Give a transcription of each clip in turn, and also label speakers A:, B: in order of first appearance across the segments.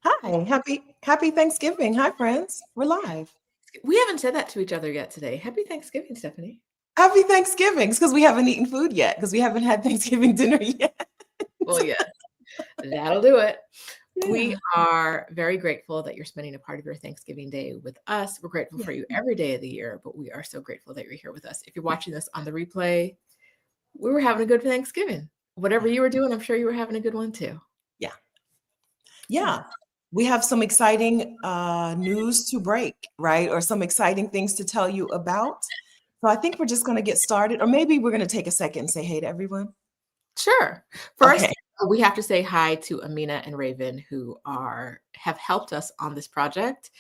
A: Hi, happy Thanksgiving. Hi, friends. We're live.
B: We haven't said that to each other yet today. Happy Thanksgiving, Stephanie.
A: Happy Thanksgivings because we haven't eaten food yet because we haven't had Thanksgiving dinner yet.
B: Well, yes, that'll do it. We
A: Yeah.
B: are very grateful that you're spending a part of your Thanksgiving day with us. We're grateful for you every day of the year, but we are so grateful that you're here with us. If you're watching this on the replay, we were having a good Thanksgiving. Whatever you were doing, I'm sure you were having a good one too.
A: Yeah. We have some exciting news to break, right? Or some exciting things to tell you about. So I think we're just going to get started, or maybe we're going to take a second and say hey to everyone.
B: Sure. First,
A: Okay.
B: we have to say hi to Amina and Raven, who have helped us on this project.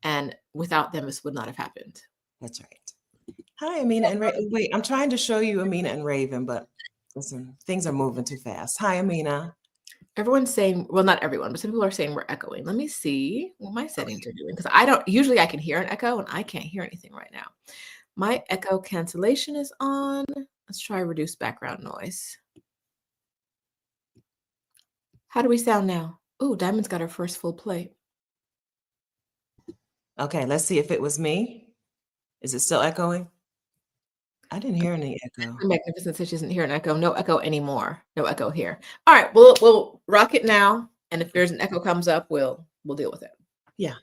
B: And without them, this would not have happened.
A: That's right. Hi, Amina and Raven. Wait, I'm trying to show you Amina and Raven, but listen, things are moving too fast. Hi, Amina.
B: Everyone's saying, well, not everyone, but some people are saying we're echoing. Let me see what my settings are doing, because I don't usually I can hear an echo and I can't hear anything right now. My echo cancellation is on. Let's try reduce background noise. How do we sound now? Oh, Diamond's got her first full plate.
A: Okay, let's see if it was me. Is it still echoing? I didn't hear any echo.
B: Magnificent says she doesn't hear an echo. No echo anymore. No echo here. All right, we'll rock it now. And if there's an echo comes up, we'll deal with it.
A: Yeah.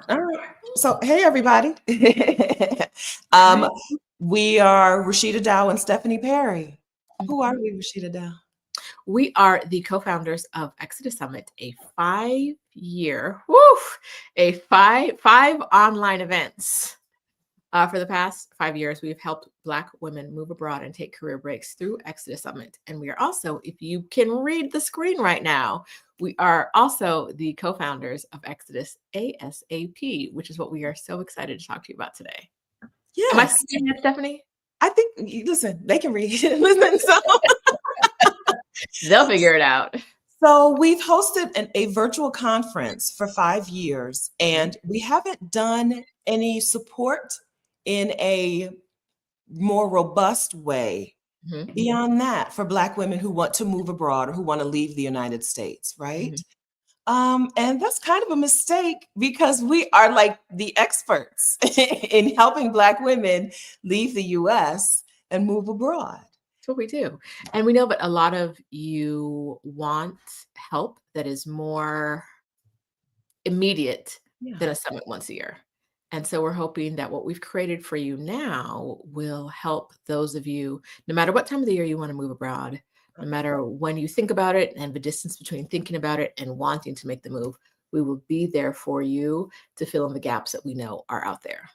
A: All right. So, hey, everybody. We are Rashida Dow and Stephanie Perry. Who are we, Rashida Dow?
B: We are the co-founders of ExodUS Summit, a 5-year, five online events. For the past 5 years, we've helped Black women move abroad and take career breaks through ExodUS Summit. And we are also, if you can read the screen right now, we are also the co-founders of ExodUS ASAP, which is what we are so excited to talk to you about today.
A: Yes.
B: Am I saying it, Stephanie?
A: I think, listen, they can read. Listen, so
B: they'll figure it out.
A: So we've hosted a virtual conference for 5 years, and we haven't done any support in a more robust way beyond that for Black women who want to move abroad or who want to leave the United States, right? And that's kind of a mistake because we are like the experts in helping Black women leave the US and move abroad.
B: That's what we do. And we know that a lot of you want help that is more immediate than a summit once a year. And so we're hoping that what we've created for you now will help those of you, no matter what time of the year you want to move abroad, no matter when you think about it and the distance between thinking about it and wanting to make the move, we will be there for you to fill in the gaps that we know are out there.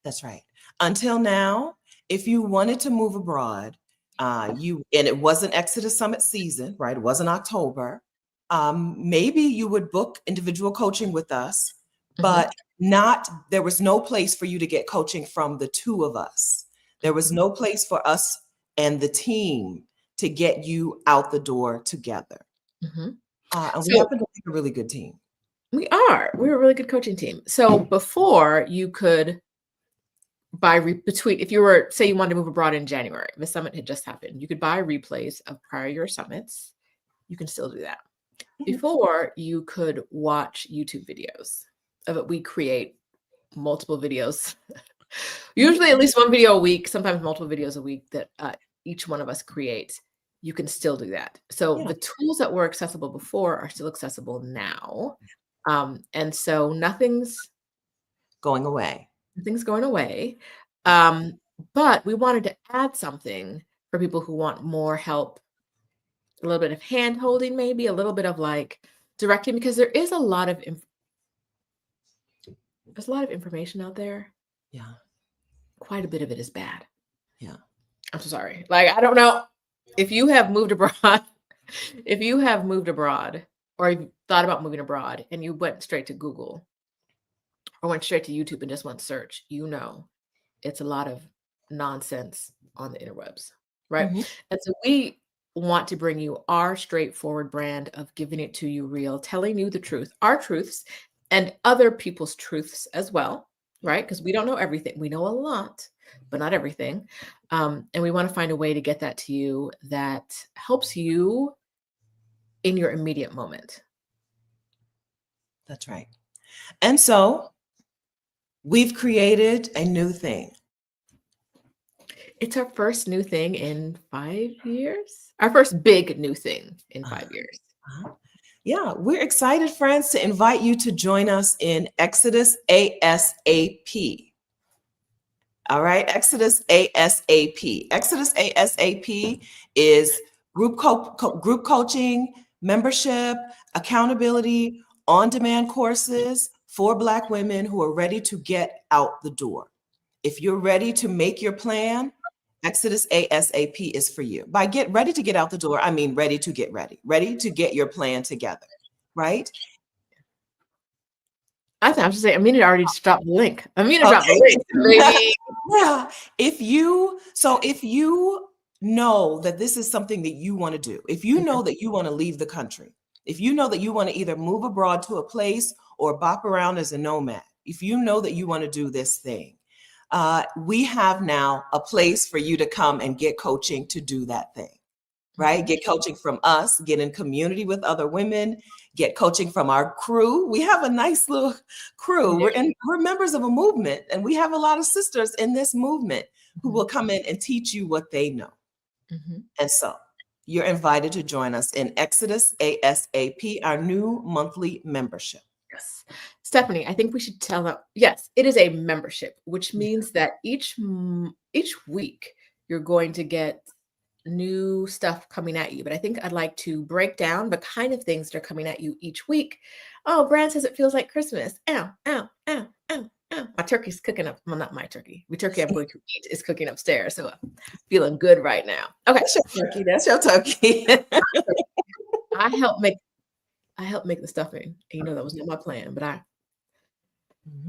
A: That's right. Until now, if you wanted to move abroad, and it wasn't ExodUS Summit season, right? It wasn't October. Maybe you would book individual coaching with us, but there was no place for you to get coaching from the two of us. There was no place for us and the team to get you out the door together. And we happen to be a really good team.
B: We're a really good coaching team. So before you could if you were, say you wanted to move abroad in January, the summit had just happened, you could buy replays of prior year summits. You can still do that. Before, you could watch YouTube videos of it. We create multiple videos, usually at least one video a week, sometimes multiple videos a week that each one of us create. You can still do that. So the tools that were accessible before are still accessible now. And so nothing's
A: going away.
B: Nothing's going away. But we wanted to add something for people who want more help, a little bit of hand holding, maybe a little bit of like directing, because there is a lot of there's a lot of information out there.
A: Yeah.
B: Quite a bit of it is bad.
A: Yeah.
B: I'm so sorry. Like, I don't know if you have moved abroad, or you thought about moving abroad and you went straight to Google or went straight to YouTube and just went search, it's a lot of nonsense on the interwebs, right? And so we want to bring you our straightforward brand of giving it to you real, telling you the truth, our truths, and other people's truths as well, right? Because we don't know everything. We know a lot, but not everything. And we want to find a way to get that to you that helps you in your immediate moment.
A: That's right. And so we've created a new thing.
B: It's our first new thing in 5 years. Our first big new thing in 5 years.
A: Yeah, we're excited, friends, to invite you to join us in Exodus ASAP. All right, Exodus ASAP. Exodus ASAP is group coaching, membership, accountability, on-demand courses for Black women who are ready to get out the door. If you're ready to make your plan, Exodus ASAP is for you. By get ready to get out the door, I mean ready to get your plan together, right?
B: I was just saying, Amina already just dropped the link. Amina dropped the link, baby.
A: Yeah. If you know that this is something that you want to do, if you know that you want to leave the country, if you know that you want to either move abroad to a place or bop around as a nomad, if you know that you want to do this thing, we have now a place for you to come and get coaching to do that thing, right? Get coaching from us, get in community with other women, get coaching from our crew. We have a nice little crew. We're members of a movement, and we have a lot of sisters in this movement who will come in and teach you what they know. And so you're invited to join us in Exodus ASAP, our new monthly membership.
B: Yes. Stephanie, I think we should tell them, yes, it is a membership, which means that each week you're going to get new stuff coming at you. But I think I'd like to break down the kind of things that are coming at you each week. Oh, Brand says it feels like Christmas. Ow, ow, ow, ow, ow. My turkey's cooking up. Well, not my turkey. The turkey I'm going to eat is cooking upstairs. So I'm feeling good right now. Okay.
A: That's your turkey. That's your turkey.
B: I help make the stuffing. And you know, that was not my plan, but I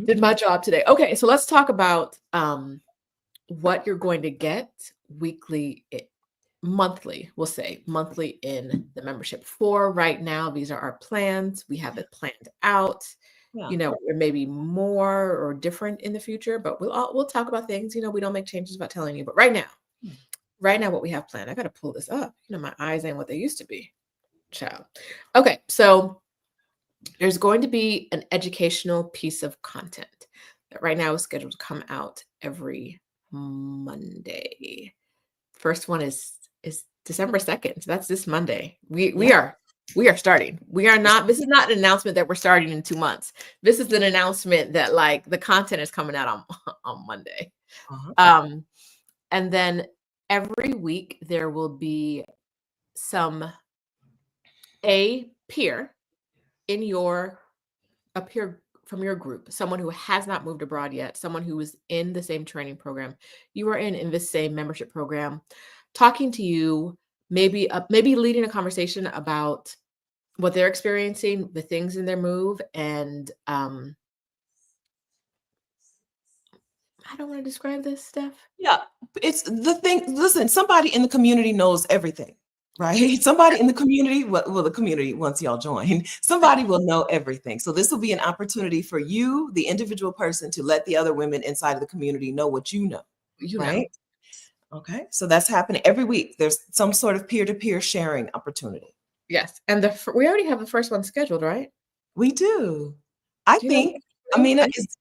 B: did my job today. Okay. So let's talk about what you're going to get weekly, monthly, we'll say monthly in the membership. For right now, these are our plans. We have it planned out. Yeah. You know, there may be more or different in the future, but we'll talk about things. You know, we don't make changes about telling you. But right now, what we have planned, I got to pull this up. You know, my eyes ain't what they used to be. Child. Okay, so there's going to be an educational piece of content that right now is scheduled to come out every Monday. First one is December 2nd. So that's this Monday. We are starting. We are not, this is not an announcement that we're starting in 2 months. This is an announcement that like the content is coming out on Monday. And then every week there will be a peer from your group, someone who has not moved abroad yet, someone who is in the same training program you are in this same membership program, talking to you, maybe leading a conversation about what they're experiencing, the things in their move, and I don't want to describe this stuff.
A: Yeah, it's the thing. Listen, somebody in the community knows everything, right? Somebody in the community, well, the community, once y'all join, somebody will know everything. So this will be an opportunity for you, the individual person, to let the other women inside of the community know what you know, right? Okay, so that's happening every week. There's some sort of peer-to-peer sharing opportunity.
B: Yes, and we already have the first one scheduled, right?
A: We do. I think it's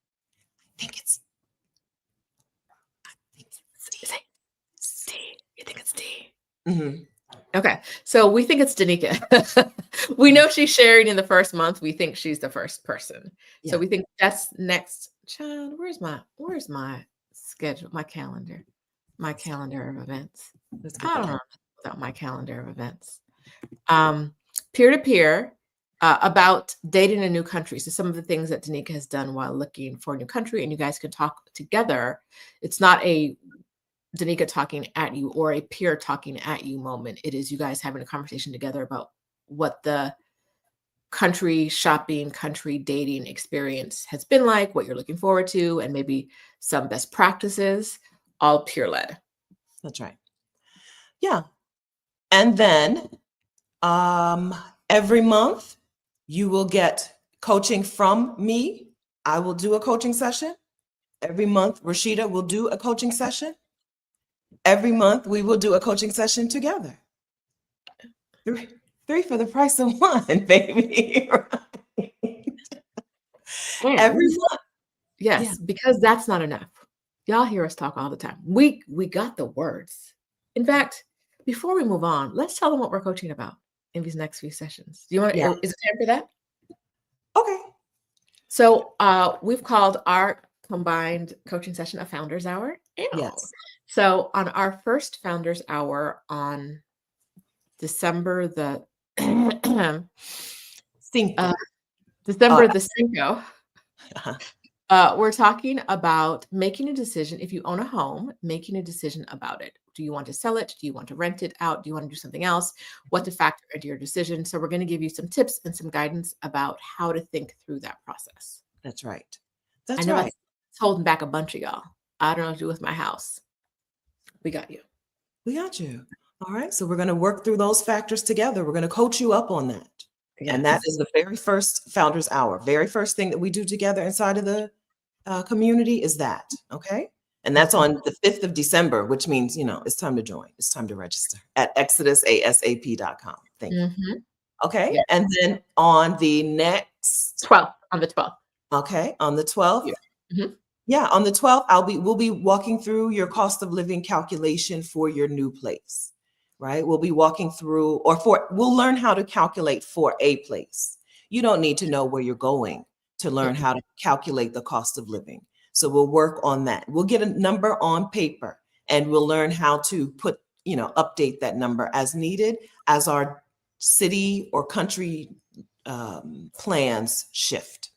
B: D. You think it's D?
A: Mm-hmm.
B: Okay, so we think it's Danica. We know she's sharing in the first month. We think she's the first person. Yeah. So we think that's next. Child, where's my schedule? My calendar of events. I don't know about my calendar of events. Peer-to-peer about dating in a new country. So some of the things that Danica has done while looking for a new country, and you guys can talk together. It's not a Danica talking at you or a peer talking at you moment. It is you guys having a conversation together about what the country shopping, country dating experience has been like, what you're looking forward to, and maybe some best practices, all peer-led.
A: That's right. Yeah. And then every month you will get coaching from me. I will do a coaching session. Every month, Rashida will do a coaching session. Every month we will do a coaching session together. 3 for the price of 1, baby.
B: And
A: Every month. Yeah.
B: yes, because that's not enough. Y'all hear us talk all the time. We got the words. In fact, before we move on, let's tell them what we're coaching about in these next few sessions. Do you want
A: Yeah.
B: to, is it time for that?
A: Okay.
B: So we've called our combined coaching session a Founders Hour. Ew.
A: Yes.
B: So on our first Founders Hour on December the
A: Cinco.
B: December the Cinco,
A: Uh-huh.
B: we're talking about making a decision. If you own a home, making a decision about it. Do you want to sell it? Do you want to rent it out? Do you want to do something else? What to factor into your decision? So we're going to give you some tips and some guidance about how to think through that process.
A: That's right.
B: I
A: That's
B: know
A: right.
B: it's holding back a bunch of y'all. I don't know what to do with my house. We got you.
A: We got you. All right. So we're going to work through those factors together. We're going to coach you up on that. And that
B: Yes.
A: is the very first Founders Hour. Very first thing that we do together inside of the community is that. Okay. And that's on the 5th of December, which means, it's time to join. It's time to register at ExodusASAP.com. Thank you. Okay.
B: Yeah.
A: And then on the next
B: 12th, on the 12th.
A: Okay. On the 12th.
B: Yeah.
A: Yeah, on the 12th, we'll be walking through your cost of living calculation for your new place, right? We'll be walking through, we'll learn how to calculate for a place. You don't need to know where you're going to learn how to calculate the cost of living. So we'll work on that. We'll get a number on paper and we'll learn how to update that number as needed as our city or country plans shift.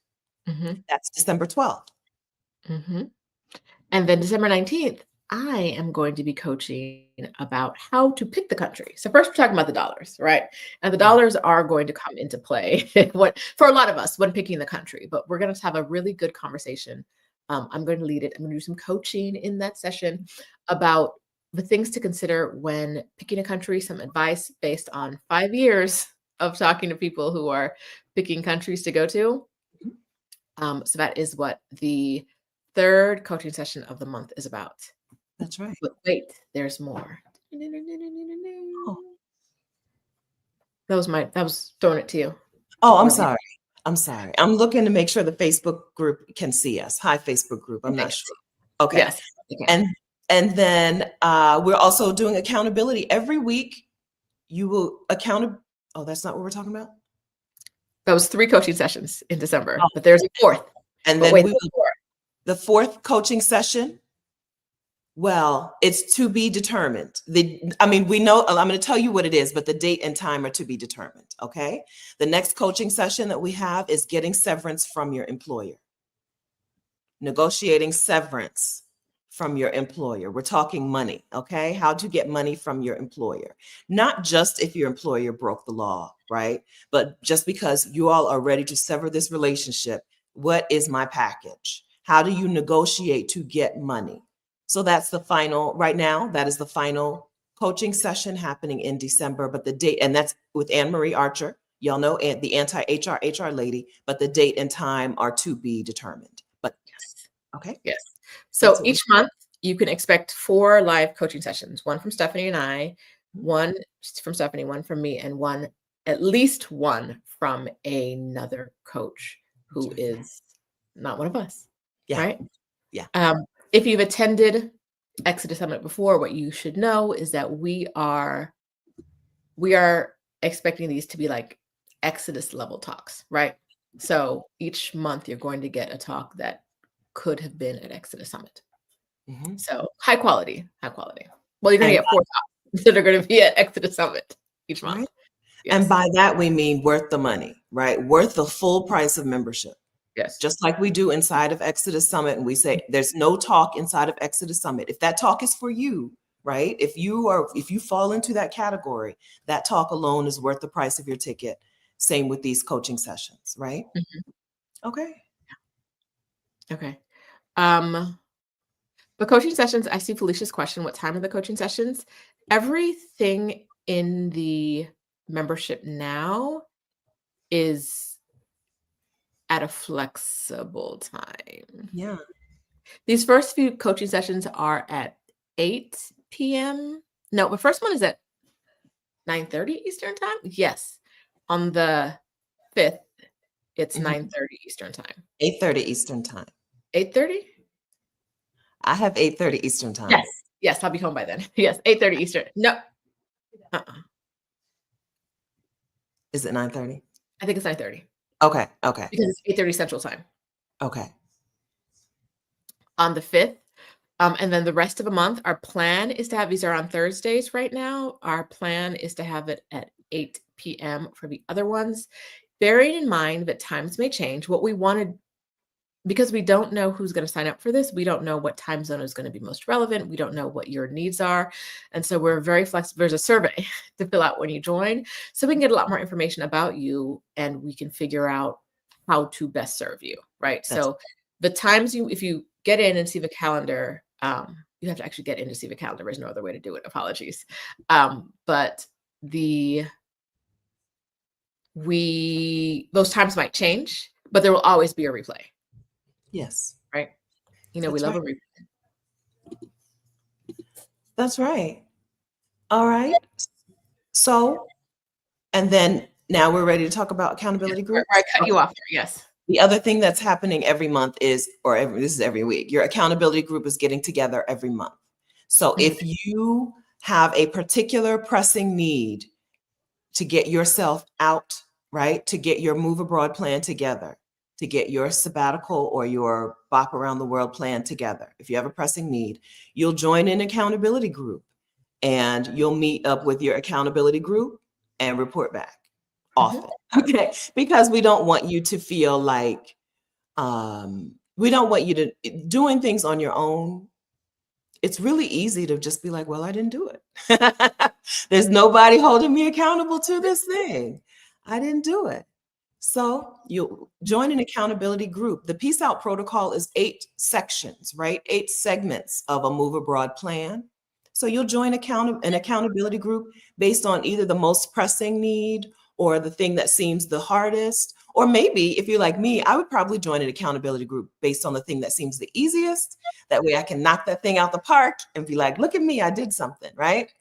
A: That's December 12th.
B: And then December 19th, I am going to be coaching about how to pick the country. So first we're talking about the dollars, right? And the dollars are going to come into play for a lot of us when picking the country, but we're going to have a really good conversation. I'm going to lead it. I'm going to do some coaching in that session about the things to consider when picking a country, some advice based on 5 years of talking to people who are picking countries to go to. So that is what the third coaching session of the month is about.
A: That's right.
B: But wait, there's more.
A: Oh.
B: That was throwing it to you.
A: Oh, I'm sorry. I'm looking to make sure the Facebook group can see us. Hi, Facebook group. I'm not sure. Okay.
B: Yes.
A: And then we're also doing accountability every week. You will Oh, that's not what we're talking about.
B: That was 3 coaching sessions in December, but there's a 4th.
A: And then the 4th coaching session. Well, it's to be determined. We know, I'm going to tell you what it is, but the date and time are to be determined. Okay. The next coaching session that we have is getting severance from your employer. Negotiating severance from your employer. We're talking money. Okay. How to get money from your employer, not just if your employer broke the law, right? But just because you all are ready to sever this relationship, what is my package? How do you negotiate to get money? So that's the final, right now, that is the final coaching session happening in December, but the date, and that's with Anne-Marie Archer, y'all know, the anti-HR lady, but the date and time are to be determined. But yes. Okay.
B: Yes. So each month you can expect 4 live coaching sessions, one from Stephanie and I, one from Stephanie, one from me, and at least one from another coach who is not one of us.
A: Yeah.
B: Right?
A: Yeah.
B: If you've attended Exodus Summit before, what you should know is that we are expecting these to be like Exodus level talks, right? So each month you're going to get a talk that could have been at Exodus Summit. So high quality. Well, you're going to get 4 talks that are going to be at Exodus Summit each month.
A: Right? Yes. And by that, we mean worth the money, right? Worth the full price of membership.
B: Yes.
A: Just like we do inside of Exodus Summit. And we say there's no talk inside of Exodus Summit. If that talk is for you, right? If you fall into that category, that talk alone is worth the price of your ticket. Same with these coaching sessions, right? Okay.
B: Okay. The coaching sessions, I see Felicia's question, what time are the coaching sessions? Everything in the membership now is at a flexible time.
A: Yeah.
B: These first few coaching sessions are at 8 p.m. No, the first one is at 9:30 Eastern time? Yes. On the 5th, it's
A: Mhm.
B: 9:30 Eastern time.
A: 8:30 Eastern time.
B: 8:30?
A: I have 8:30 Eastern time.
B: Yes. Yes, I'll be home by then. Yes, 8:30 Eastern. No. Uh-uh.
A: Is it 9:30?
B: I think it's 9:30
A: Okay, okay,
B: because it's 8:30 Central time
A: okay.
B: on the 5th. And then the rest of the month, our plan is to have these are on Thursdays right now. Our plan is to have it at 8 p.m. for the other ones, bearing in mind that times may change. What we wanted, because we don't know who's going to sign up for this, we don't know what time zone is going to be most relevant. We don't know what your needs are. And so we're very flexible. There's a survey to fill out when you join, so we can get a lot more information about you and we can figure out how to best serve you, right?
A: That's
B: So the times if you get in and see the calendar, you have to actually get in to see the calendar. There's no other way to do it. Apologies. But those times might change, but there will always be a replay,
A: yes.
B: right? We
A: That's
B: love
A: right.
B: a replay.
A: That's right. All right. So, and then now we're ready to talk about accountability
B: Where
A: groups.
B: I cut you
A: Okay.
B: off there, yes.
A: The other thing that's happening every month is, this is every week, your accountability group is getting together every month. So
B: Mhm.
A: if you have a particular pressing need to get yourself out, right, to get your move abroad plan together, to get your sabbatical or your bop around the world plan together, if you have a pressing need, you'll join an accountability group and you'll meet up with your accountability group and report back often. Okay. Because we don't want you to feel like, we don't want you to doing things on your own. It's really easy to just be like, well, I didn't do it. There's nobody holding me accountable to this thing. I didn't do it. So you join an accountability group. The Peace Out Protocol is 8 sections, right? 8 segments of a move abroad plan. So you'll join an accountability group based on either the most pressing need or the thing that seems the hardest. Or maybe if you're like me, I would probably join an accountability group based on the thing that seems the easiest. That way I can knock that thing out the park and be like, look at me, I did something, right?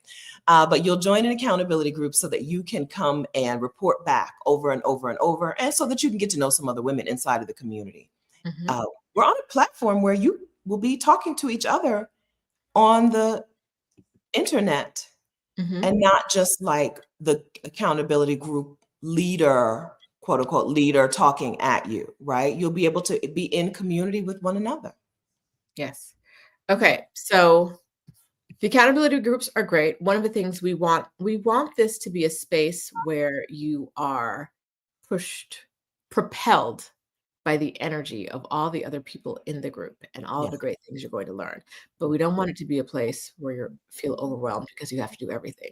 A: But you'll join an accountability group so that you can come and report back over and over and over, and so that you can get to know some other women inside of the community.
B: Mhm.
A: We're on a platform where you will be talking to each other on the internet
B: Mhm.
A: and not just like the accountability group leader, quote unquote, leader talking at you, right? You'll be able to be in community with one another.
B: Yes. Okay. So the accountability groups are great. One of the things we want this to be a space where you are propelled by the energy of all the other people in the group and all of
A: Yeah.
B: the great things you're going to learn. But we don't want it to be a place where you feel overwhelmed because you have to do everything.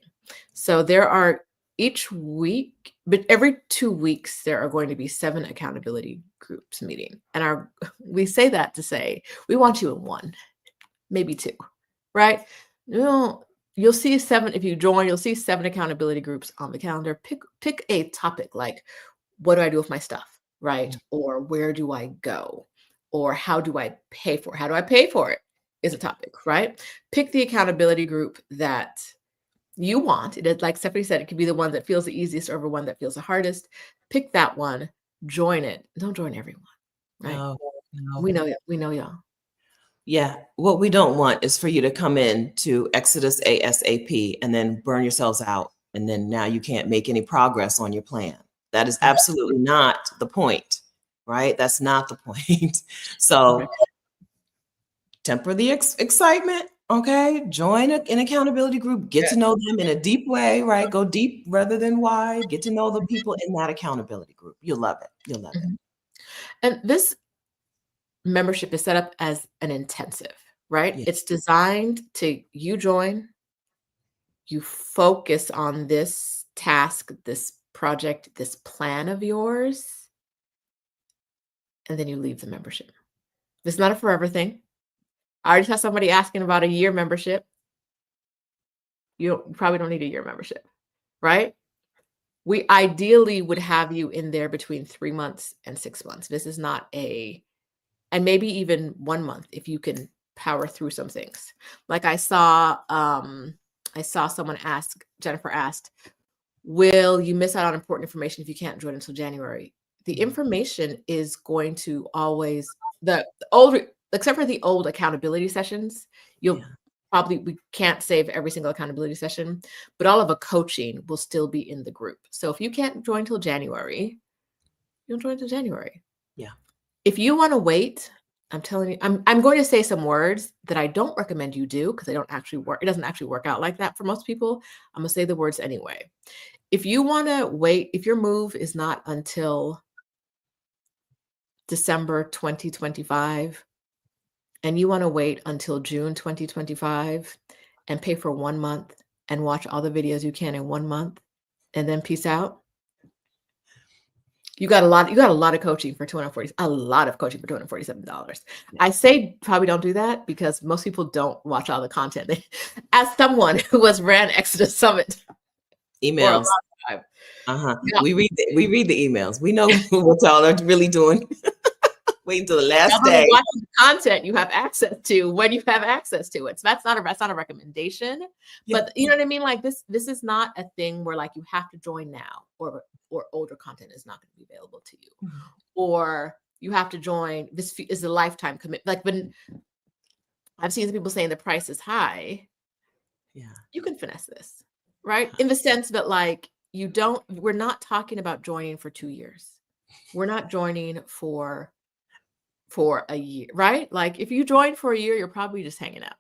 B: So there are each week, but every 2 weeks, there are going to be 7 accountability groups meeting. And we say that to say, we want you in one, maybe 2, right? You'll see 7, if you join, you'll see 7 accountability groups on the calendar. Pick a topic like, what do I do with my stuff, right? Or where do I go? Or how do I pay for it? How do I pay for it is a topic, right? Pick the accountability group that you want. It is, like Stephanie said, it could be the one that feels the easiest over one that feels the hardest. Pick that one, join it. Don't join everyone, right?
A: No, no.
B: We know y'all.
A: Yeah, what we don't want is for you to come in to ExodUS ASAP and then burn yourselves out, and then now you can't make any progress on your plan. That is absolutely not the point, right? That's not the point. So temper the excitement, okay? Join an accountability group, get to know them in a deep way, right? Go deep rather than wide. Get to know the people in that accountability group. You'll love it. You'll love it.
B: Mhm. And this membership is set up as an intensive, right?
A: Yeah.
B: It's designed to you join, you focus on this task, this project, this plan of yours, and then you leave the membership. This is not a forever thing. I already saw somebody asking about a year membership. You probably don't need a year membership, right? We ideally would have you in there between 3 months and 6 months. This is not and maybe even 1 month if you can power through some things. Like I saw someone Jennifer asked, will you miss out on important information if you can't join until January? The information is going to always the old, except for the old accountability sessions, you'll
A: Yeah.
B: probably, we can't save every single accountability session, but all of a coaching will still be in the group. So if you can't join till January, you'll join till January.
A: Yeah.
B: If you want to wait, I'm telling you, I'm going to say some words that I don't recommend you do because they don't actually work. It doesn't actually work out like that for most people. I'm going to say the words anyway. If you want to wait, if your move is not until December 2025, and you want to wait until June 2025 and pay for 1 month and watch all the videos you can in 1 month and then peace out, you got a lot of coaching for $247. I say probably don't do that because most people don't watch all the content. As someone who ran Exodus Summit for a
A: Emails.
B: long time. Yeah.
A: We read the emails. We know what y'all are really doing. Wait until the last day.
B: Watching the content you have access to when you have access to it. So that's not a recommendation.
A: Yeah.
B: But you know what I mean? Like this is not a thing where like you have to join now or older content is not going to be available to you. Mm-hmm. Or you have to join. This is a lifetime commitment. Like when I've seen people saying the price is high.
A: Yeah.
B: You can finesse this, right? In the sense that like we're not talking about joining for 2 years. We're not joining for a year, right? Like if you join for a year, you're probably just hanging out.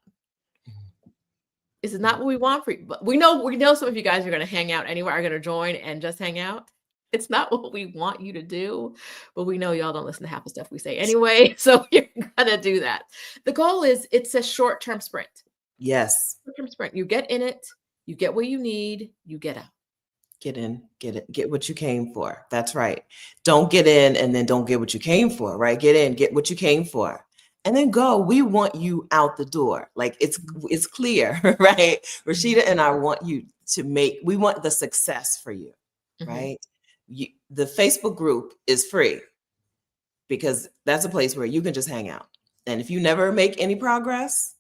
B: This is not what we want for you. But we know some of you guys are going to hang out anywhere, are going to join and just hang out. It's not what we want you to do, but we know y'all don't listen to half the stuff we say anyway. So you're going to do that. The goal is it's a short-term sprint.
A: Yes.
B: Short-term sprint. You get in it, you get what you need, you get out.
A: Get in, get what you came for. That's right. Don't get in and then don't get what you came for, right? Get in, get what you came for, and then go. We want you out the door. Like it's clear, right? Rashida and I want you we want the success for you, right? The Facebook group is free because that's a place where you can just hang out. And if you never make any progress,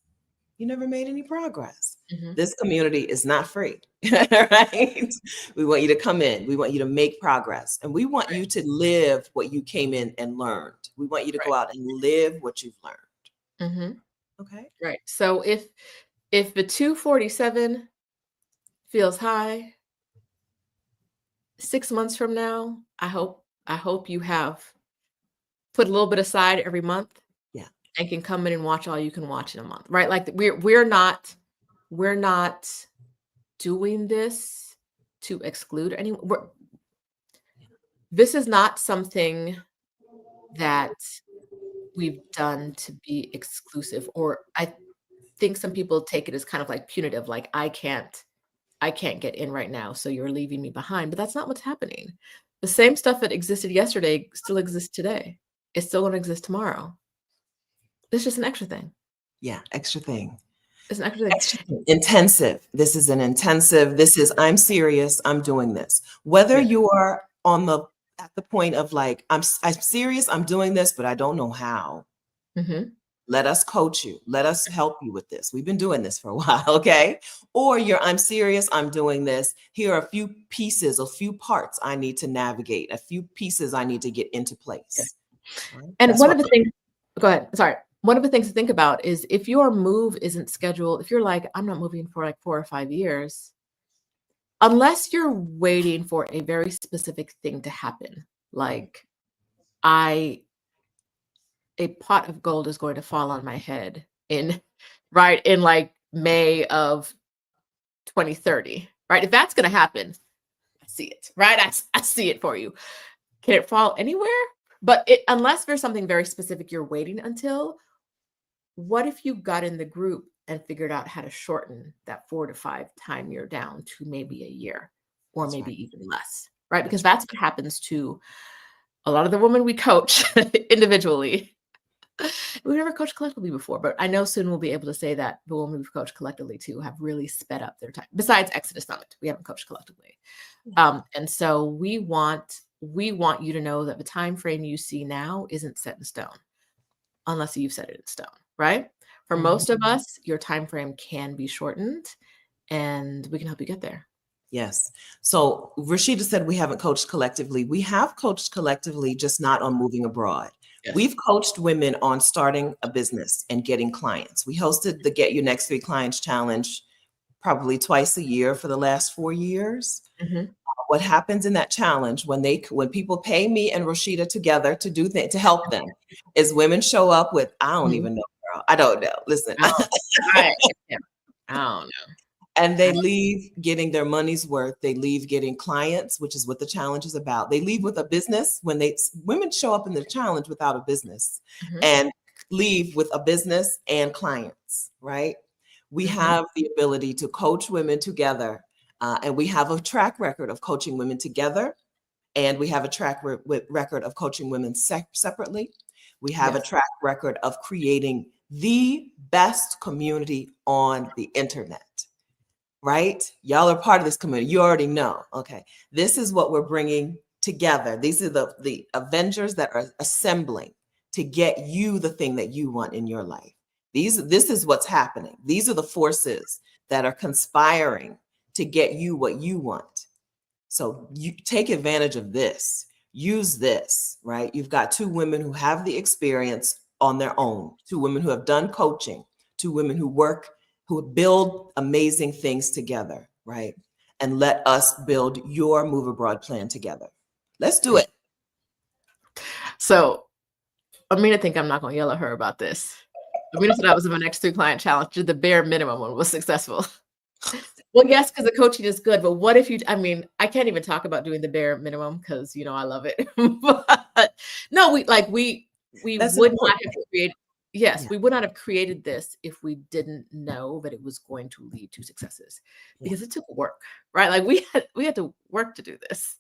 A: you never made any progress. This community is not free, right? We want you to come in. We want you to make progress. And we want you to live what you came in and learned. We want you to go out and live what you've learned. Okay.
B: Right. So if the 247 feels high, 6 months from now, I hope you have put a little bit aside every month.
A: Yeah.
B: And can come in and watch all you can watch in a month, right? Like we're not doing this to exclude anyone. This is not something that we've done to be exclusive, or I think some people take it as kind of like punitive, like I can't get in right now, so you're leaving me behind. But that's not what's happening. The same stuff that existed yesterday still exists today. It's still going to exist tomorrow. It's just an extra thing.
A: Yeah, extra thing.
B: It's an extra thing.
A: Intensive. This is an intensive. This is, I'm serious. I'm doing this. Whether you are at the point of like, I'm serious. I'm doing this, but I don't know how. Let us coach you. Let us help you with this. We've been doing this for a while. Okay. Or I'm serious. I'm doing this. Here are a few pieces, a few parts I need to navigate, a few pieces I need to get into place.
B: Right? And one of the things, go ahead. Sorry. One of the things to think about is if your move isn't scheduled, if you're like, I'm not moving for like 4 or 5 years, unless you're waiting for a very specific thing to happen, like a pot of gold is going to fall on my head in like May of 2030, right? If that's going to happen, I see it, right? I see it for you. Can it fall anywhere? But unless there's something very specific you're waiting until, what if you got in the group and figured out how to shorten that 4 to 5 time you're down to maybe a year or maybe even less, right? Because that's what happens to a lot of the women we coach individually. We've never coached collectively before, but I know soon we'll be able to say that the women we've coached collectively too have really sped up their time. Besides Exodus Summit, we haven't coached collectively. And so we want you to know that the time frame you see now isn't set in stone unless you've set it in stone, right? For most of us, your time frame can be shortened and we can help you get there.
A: Yes. So Rashida said we haven't coached collectively. We have coached collectively, just not on moving abroad.
B: Yes.
A: We've coached women on starting a business and getting clients. We hosted the Get Your Next 3 Clients Challenge probably twice a year for the last 4 years.
B: Mhm.
A: What happens in that challenge when people pay me and Rashida together to do things to help them is women show up with, I don't
B: Mhm.
A: even know, girl. I don't know. Listen.
B: I yeah. I don't know.
A: And they leave getting their money's worth. They leave getting clients, which is what the challenge is about. They leave with a business. Women show up in the challenge without a business
B: Mhm.
A: and leave with a business and clients, right? We
B: Mhm.
A: have the ability to coach women together, and we have a track record of coaching women together, and we have a track record of coaching women separately. We have a
B: Yes.
A: track record of creating the best community on the internet. Right? Y'all are part of this community. You already know. Okay. This is what we're bringing together. These are the Avengers that are assembling to get you the thing that you want in your life. This is what's happening. These are the forces that are conspiring to get you what you want. So you take advantage of this. Use this, right? You've got 2 women who have the experience on their own, 2 women who have done coaching, 2 women who build amazing things together, right? And let us build your Move Abroad plan together. Let's do it.
B: So Amina think I'm not gonna yell at her about this. Amina said I was in my next 3 client challenge, did the bare minimum and was successful. Well, yes, because the coaching is good, but what if I mean, I can't even talk about doing the bare minimum because I love it. But no, we
A: That's
B: would not
A: important.
B: have created yes,
A: Yeah.
B: we would not have created this if we didn't know that it was going to lead to successes
A: Yeah.
B: because it took work, right? Like we had to work to do this.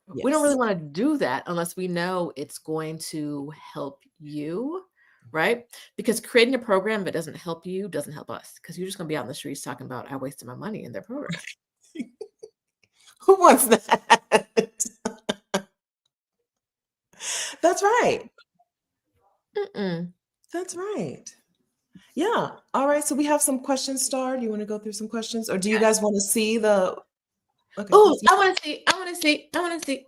B: We don't really
A: Yes.
B: want to do that unless we know it's going to help you, right? Because creating a program that doesn't help you doesn't help us because you're just going to be out in the streets talking about I wasted my money in their program.
A: Who wants that? That's right.
B: Mm-mm.
A: That's right. Yeah. All right. So we have some questions, Star. Do you want to go through some questions? Or do you guys want to see the okay.
B: Oh, I want to see. I want to see. I want to see.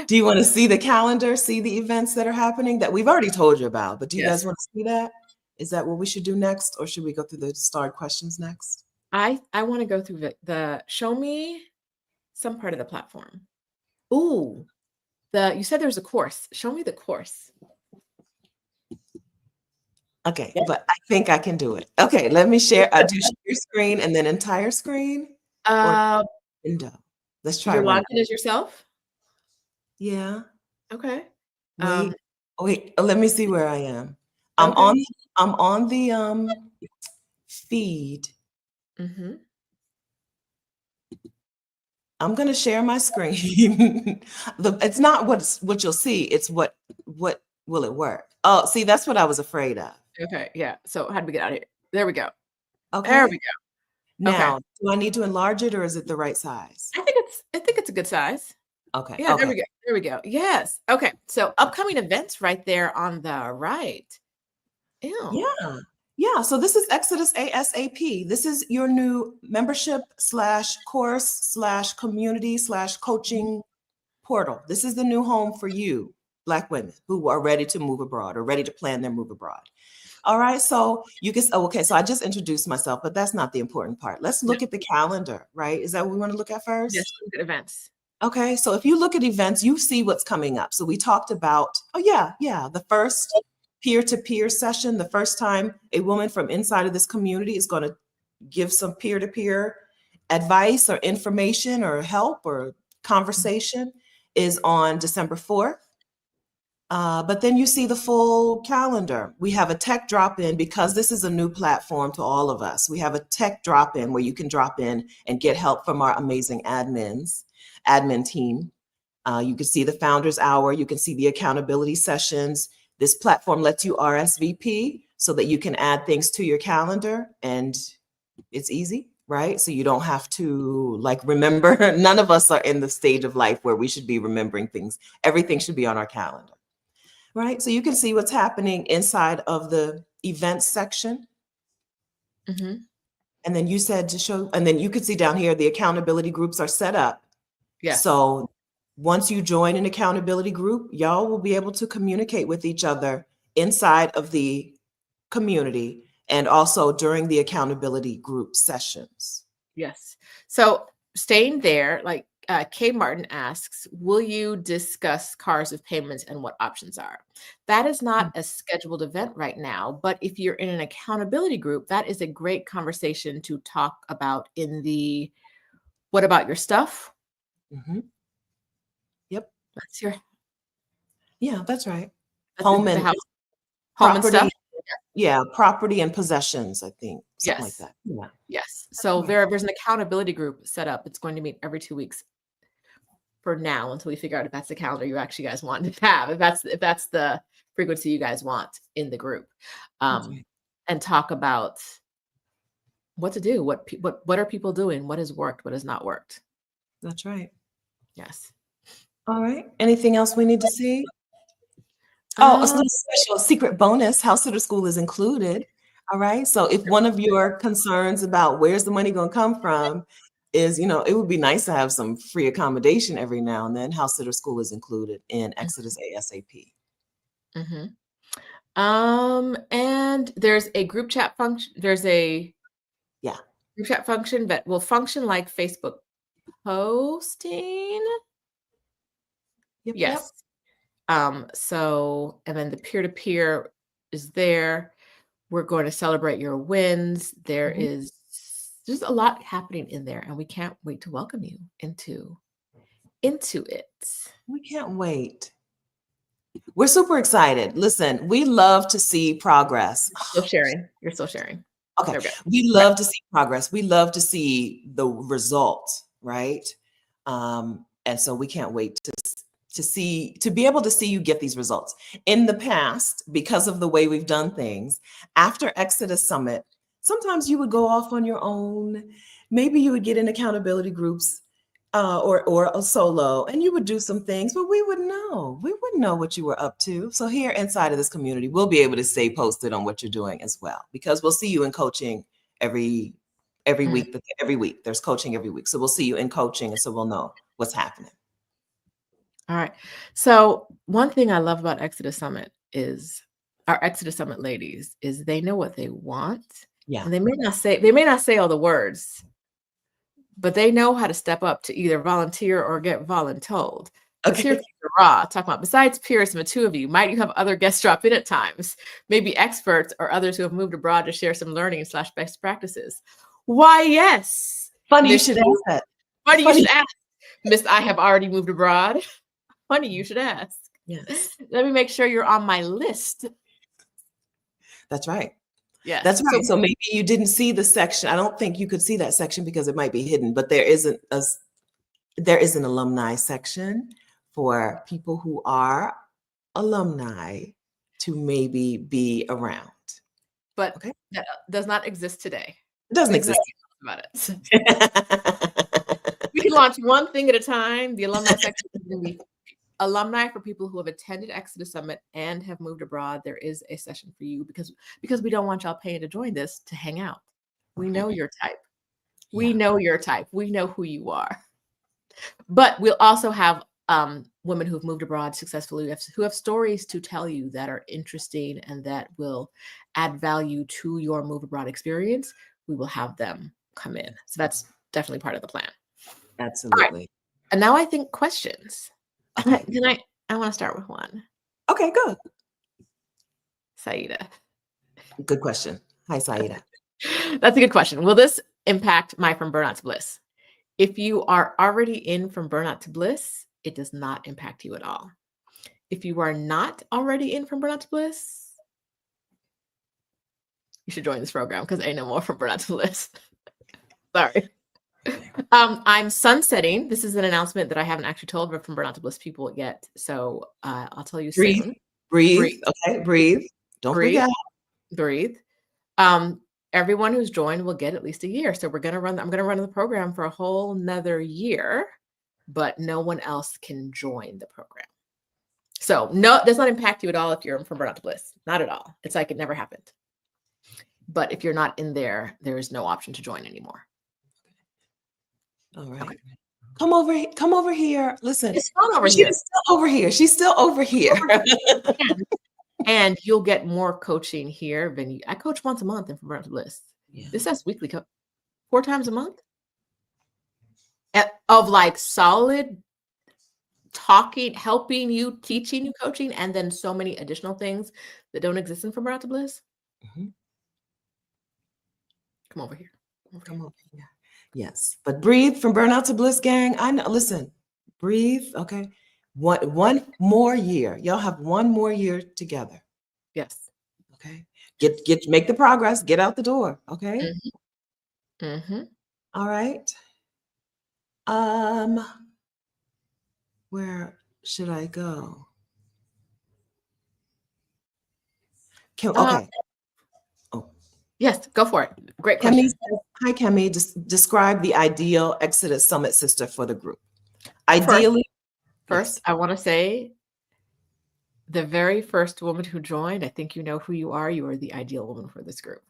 A: Do you want to see the calendar, see the events that are happening that we've already told you about? But do you guys
B: Yes.
A: want to see that? Is that what we should do next? Or should we go through the starred questions next?
B: I want to go through the show me some part of the platform. Ooh, you said there's a course. Show me the course.
A: Okay,
B: Yeah.
A: but I think I can do it. Okay, let me share. Do share screen and then entire screen or
B: Uh,
A: window. Let's try
B: you're
A: window.
B: logged in as yourself.
A: Yeah.
B: Okay.
A: Wait. Wait. Let me see where I am. I'm
B: Okay.
A: on the feed.
B: Mm-hmm.
A: I'm gonna share my screen. It's not what you'll see. It's what will it work? Oh, see, that's what I was afraid of.
B: Okay. Yeah. So how do we get out of here? There we go. There
A: Okay.
B: we go. Okay.
A: Now, do I need to enlarge it or is it the right size?
B: I think it's a good size.
A: Okay.
B: Yeah, there
A: Okay.
B: we go. There we go. Yes. Okay. So upcoming events right there on the right. Ew.
A: Yeah. Yeah. So this is Exodus ASAP. This is your new membership / course / community / coaching portal. This is the new home for you, Black women who are ready to move abroad or ready to plan their move abroad. All right. So you can, okay. So I just introduced myself, but that's not the important part. Let's look at the calendar, right? Is that what we want to look at
B: Yes,
A: first?
B: good events.
A: Okay. So if you look at events, you see what's coming up. So we talked about, oh, yeah, the first peer-to-peer session, the first time a woman from inside of this community is going to give some peer-to-peer advice or information or help or conversation is on December 4th. But then you see the full calendar. We have a tech drop-in because this is a new platform to all of us. We have a tech drop-in where you can drop in and get help from our amazing admin team. You can see the Founders Hour. You can see the accountability sessions. This platform lets you RSVP so that you can add things to your calendar, and it's easy, right? So you don't have to remember. None of us are in the stage of life where we should be remembering things. Everything should be on our calendar. Right. So you can see what's happening inside of the events section.
B: Mm-hmm.
A: And then you said to show, and then you could see down here, the accountability groups are set up.
B: Yes.
A: So once you join an accountability group, y'all will be able to communicate with each other inside of the community and also during the accountability group sessions.
B: Yes. So staying there, like Kay Martin asks, will you discuss cars with payments and what options are? That is not a scheduled event right now, but if you're in an accountability group, that is a great conversation to talk about in the, what about your stuff?
A: Mhm. Yep.
B: That's your,
A: Yeah, that's right.
B: that's
A: Home
B: the
A: and
B: house, home and
A: property.
B: stuff.
A: Yeah, property and possessions, I think, something like
B: Yes.
A: that. Yeah.
B: Yes. So there's an accountability group set up. It's going to meet every 2 weeks for now until we figure out if that's the calendar you actually guys want to have, if that's the frequency you guys want in the group,
A: Right.
B: and talk about what to do, what are people doing, what has worked, what has not worked.
A: That's right.
B: Yes.
A: All right. Anything else we need to see? Oh, a little special secret bonus. House Sitter School is included. All right. So if one of your concerns about where's the money going to come from is, it would be nice to have some free accommodation every now and then. House Sitter School is included in ExodUS ASAP.
B: And there's a group chat function. There's a group chat function that will function like Facebook posting. Yes. So, and then the peer-to-peer is there. We're going to celebrate your wins. There is just a lot happening in there, and we can't wait to welcome you into it.
A: We can't wait. We're super excited. Listen, we love to see progress.
B: You're still sharing.
A: Okay. We love to see progress. We love to see the results, right? And so we can't wait to be able to see you get these results. In the past, because of the way we've done things, after Exodus Summit, sometimes you would go off on your own. Maybe you would get in accountability groups or a solo, and you would do some things, but we wouldn't know. We wouldn't know what you were up to. So here inside of this community, we'll be able to stay posted on what you're doing as well, because we'll see you in coaching every week. Every week there's coaching every week. So we'll see you in coaching, and so we'll know what's happening.
B: All right. So one thing I love about Exodus Summit is our Exodus Summit ladies is they know what they want.
A: Yeah.
B: And they may not say all the words, but they know how to step up to either volunteer or get voluntold. Let's hear from Raw talking about, besides Pierce and the two of you, might you have other guests drop in at times, maybe experts or others who have moved abroad to share some learning / best practices? Why, yes.
A: Funny you should ask that.
B: Funny you should ask. Miss, I have already moved abroad. Funny you should ask.
A: Yes.
B: Let me make sure you're on my list.
A: That's right.
B: Yeah.
A: That's right. So maybe you didn't see the section. I don't think you could see that section because it might be hidden, but there is an alumni section for people who are alumni to maybe be around.
B: But that does not exist today.
A: It doesn't exist.
B: About it. We can launch one thing at a time. The alumni section is going to be alumni for people who have attended Exodus Summit and have moved abroad. There is a session for you because we don't want y'all paying to join this to hang out. We know your type. We know your type. We know who you are. But we'll also have women who've moved abroad successfully, who have stories to tell you that are interesting and that will add value to your move abroad experience. We will have them come in. So that's definitely part of the plan.
A: Absolutely.
B: Right. And now I think questions.
A: Okay.
B: I want to start with one.
A: Okay, good.
B: Saida.
A: Good question. Hi, Saida.
B: That's a good question. Will this impact my From Burnout to Bliss? If you are already in From Burnout to Bliss, it does not impact you at all. If you are not already in From Burnout to Bliss, you should join this program because ain't no more From Burnout to Bliss. Sorry. I'm sunsetting. This is an announcement that I haven't actually told From Burnout to Bliss people yet. So I'll tell you soon.
A: Breathe. Okay, breathe. Don't forget.
B: Breathe. Everyone who's joined will get at least a year. So I'm going to run the program for a whole nother year, but no one else can join the program. So no, it does not impact you at all if you're From Burnout to Bliss. Not at all. It's like it never happened. But if you're not in there, there is no option to join anymore.
A: All right.
B: Okay.
A: Come over here. Listen,
B: It's fun over here.
A: She's still over here. She's still over here.
B: And you'll get more coaching here than I coach once a month in Burnout to Bliss.
A: Yeah.
B: This says weekly 4 times a month of like solid talking, helping you, teaching you, coaching, and then so many additional things that don't exist in From Burnout to Bliss.
A: Mhm.
B: Come over here.
A: Come over here. Yes, but breathe from Burnout to Bliss, gang. I know. Listen, breathe. Okay, one more year. Y'all have one more year together.
B: Yes.
A: Okay. Make the progress. Get out the door. Okay.
B: Mm-hmm.
A: All right. Where should I go? Okay.
B: Yes, go for it. Great question.
A: Kemi says, hi, Kemi. Just describe the ideal Exodus Summit sister for the group. Ideally,
B: First,
A: yes.
B: I want to say the very first woman who joined, I think you know who you are. You are the ideal woman for this group.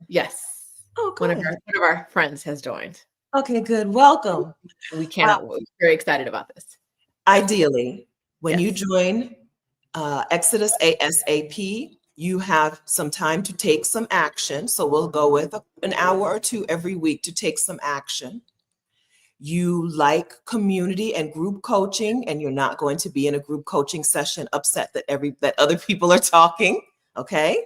B: Yes.
A: Oh, good.
B: One of our friends has joined.
A: Okay, good. Welcome.
B: We cannot wait. Very excited about this.
A: Ideally, when you join Exodus ASAP, you have some time to take some action. So we'll go with an hour or two every week to take some action. You like community and group coaching, and you're not going to be in a group coaching session upset that other people are talking. Okay.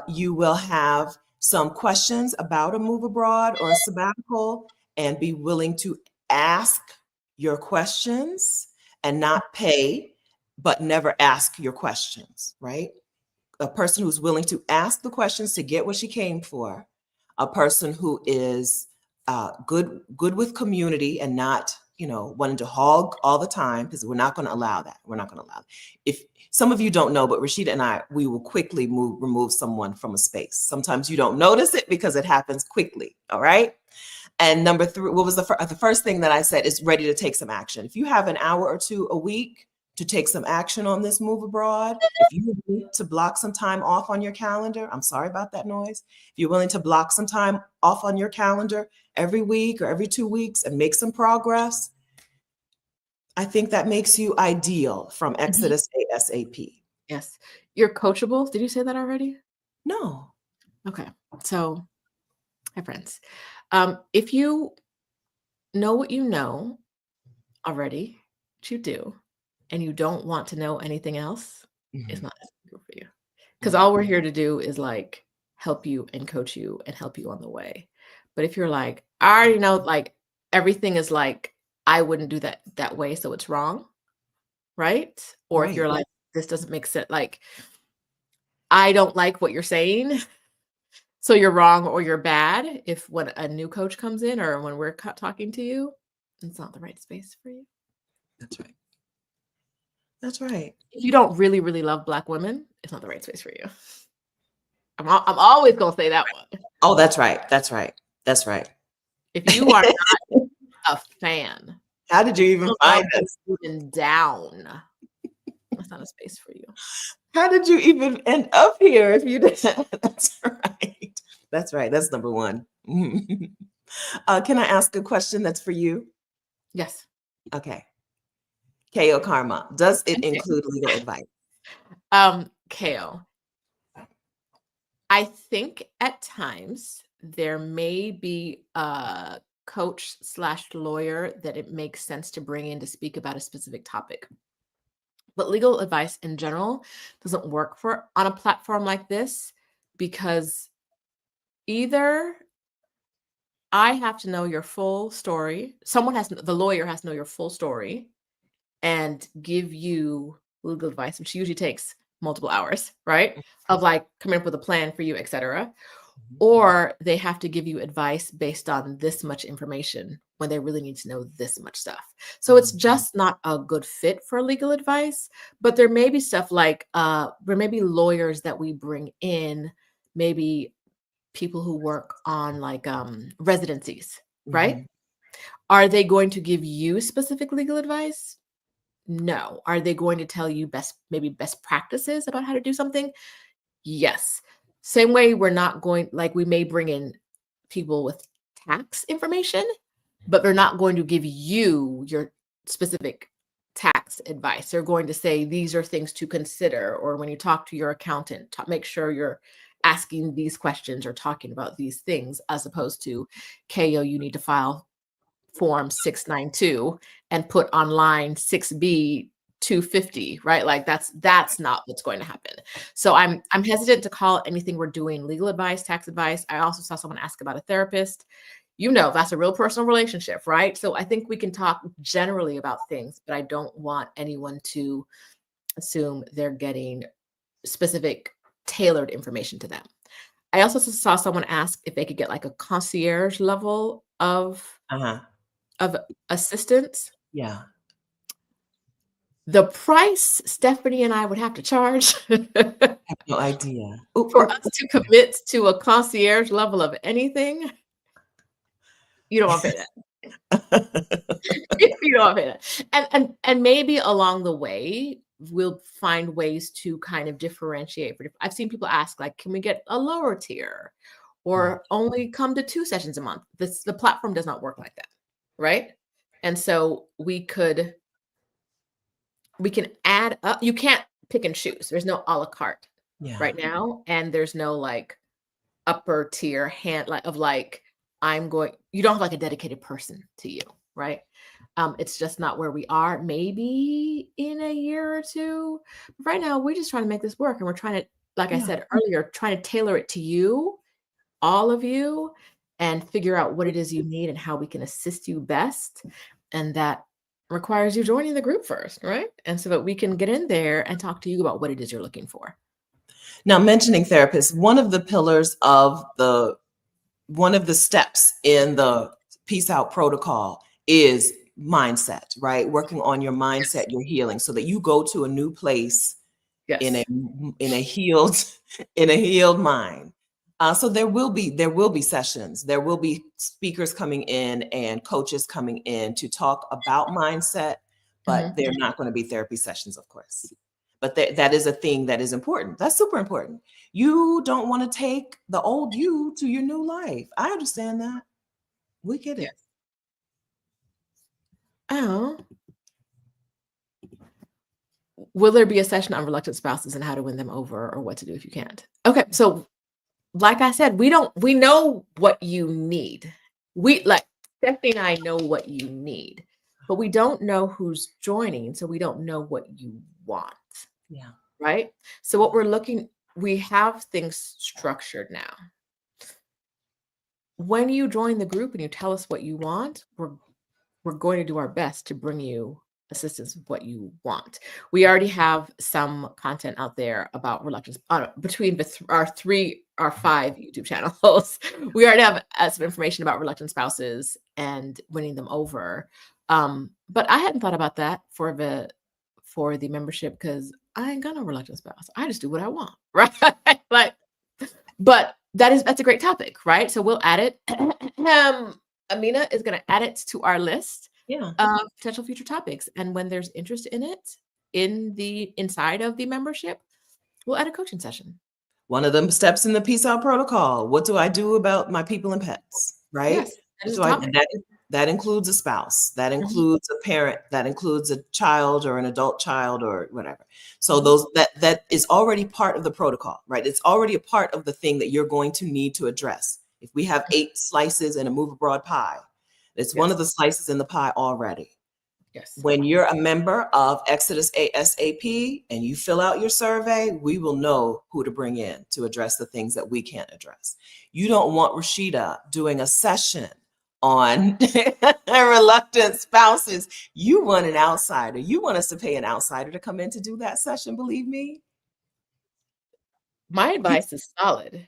A: You will have some questions about a move abroad or a sabbatical and be willing to ask your questions and not pay, but never ask your questions, right? A person who's willing to ask the questions to get what she came for, a person who is good with community and not, wanting to hog all the time, because we're not going to allow that. We're not going to allow that. If some of you don't know, but Rashida and we will quickly remove someone from a space. Sometimes you don't notice it because it happens quickly. All right. And number 3, what was the first thing that I said is ready to take some action. If you have an hour or two a week to take some action on this move abroad, if you need to block some time off on your calendar, I'm sorry about that noise. If you're willing to block some time off on your calendar every week or every 2 weeks and make some progress, I think that makes you ideal from Exodus ASAP.
B: Yes. You're coachable. Did you say that already?
A: No.
B: Okay. So, hi, friends. If you know what you know already, which you do, and you don't want to know anything else, it's not good for you. Because all we're here to do is like help you and coach you and help you on the way. But if you're like, I already know, like everything is like, I wouldn't do that way, so it's wrong, right? Or if you're like, this doesn't make sense, like, I don't like what you're saying, so you're wrong or you're bad. If when a new coach comes in or when we're talking to you, it's not the right space for you.
A: That's right. That's right.
B: If you don't really, really love Black women, it's not the right space for you. I'm always going to say that one.
A: Oh, that's right. That's right. That's right.
B: If you are not a fan.
A: How did you even find us?
B: Even down. That's not a space for you.
A: How did you even end up here if you didn't? That's right. That's right. That's number 1. Can I ask a question that's for you?
B: Yes.
A: Okay. KO Karma, does it include legal advice?
B: KO. I think at times there may be a coach / lawyer that it makes sense to bring in to speak about a specific topic. But legal advice in general doesn't work on a platform like this, because either I have to know your full story. The lawyer has to know your full story and give you legal advice, which usually takes multiple hours, right? Of like coming up with a plan for you, etc. Or they have to give you advice based on this much information when they really need to know this much stuff. So it's just not a good fit for legal advice. But there may be stuff like there may be lawyers that we bring in, maybe people who work on like residencies, right? Are they going to give you specific legal advice? No. Are they going to tell you best practices about how to do something? Yes. Same way we're not going, like we may bring in people with tax information, but they're not going to give you your specific tax advice. They're going to say, these are things to consider. Or when you talk to your accountant, make sure you're asking these questions or talking about these things, as opposed to, KO, you need to file form 692 and put on line 6B 250, right? Like that's not what's going to happen. So I'm hesitant to call anything we're doing legal advice, tax advice. I also saw someone ask about a therapist. That's a real personal relationship, right? So I think we can talk generally about things, but I don't want anyone to assume they're getting specific tailored information to them. I also saw someone ask if they could get like a concierge level of assistance.
A: Yeah.
B: The price Stephanie and I would have to charge
A: I have no idea.
B: for us to commit to a concierge level of anything. You don't want to pay that. You don't want to pay that. And maybe along the way, we'll find ways to kind of differentiate. I've seen people ask, like, can we get a lower tier or only come to 2 sessions a month? The platform does not work like that, right? And so we can add up. You can't pick and choose. There's no a la carte right now. And there's no like upper tier you don't have like a dedicated person to you, right? It's just not where we are. Maybe in a year or two. Right now, we're just trying to make this work. And we're trying to, like I said earlier, trying to tailor it to you, all of you, and figure out what it is you need and how we can assist you best. And that requires you joining the group first, right? And so that we can get in there and talk to you about what it is you're looking for.
A: Now, mentioning therapists, one of the pillars of one of the steps in the Peace Out protocol is mindset, right? Working on your mindset, your healing, so that you go to a new place in a healed mind. So there will be sessions, there will be speakers coming in and coaches coming in to talk about mindset, but they're not going to be therapy sessions, of course. But that is a thing that is important. That's super important. You don't want to take the old you to your new life. I understand that. We get it.
B: Oh. Will there be a session on reluctant spouses and how to win them over, or what to do if you can't? Okay. So like I said, we know what you need. Stephanie and I know what you need, but we don't know who's joining. So we don't know what you want.
A: Yeah.
B: Right. So we have things structured now. When you join the group and you tell us what you want, we're going to do our best to bring you assistance with what you want. We already have some content out there about reluctance between our 5 YouTube channels. We already have some information about reluctant spouses and winning them over. But I hadn't thought about that for the membership, because I ain't got no reluctant spouse. I just do what I want, right? But that's a great topic, right? So we'll add it. Amina is going to add it to our list of potential future topics. And when there's interest in it, inside of the membership, we'll add a coaching session.
A: One of them steps in the Peace Out protocol. What do I do about my people and pets, right?
B: Yes,
A: that includes a spouse, that includes a parent, that includes a child or an adult child or whatever. So that is already part of the protocol, right? It's already a part of the thing that you're going to need to address. If we have 8 slices in a Move Abroad pie, it's one of the slices in the pie already.
B: Yes.
A: When you're a member of ExodUS ASAP and you fill out your survey, we will know who to bring in to address the things that we can't address. You don't want Rashida doing a session on reluctant spouses. You want an outsider. You want us to pay an outsider to come in to do that session, believe me.
B: My advice is solid.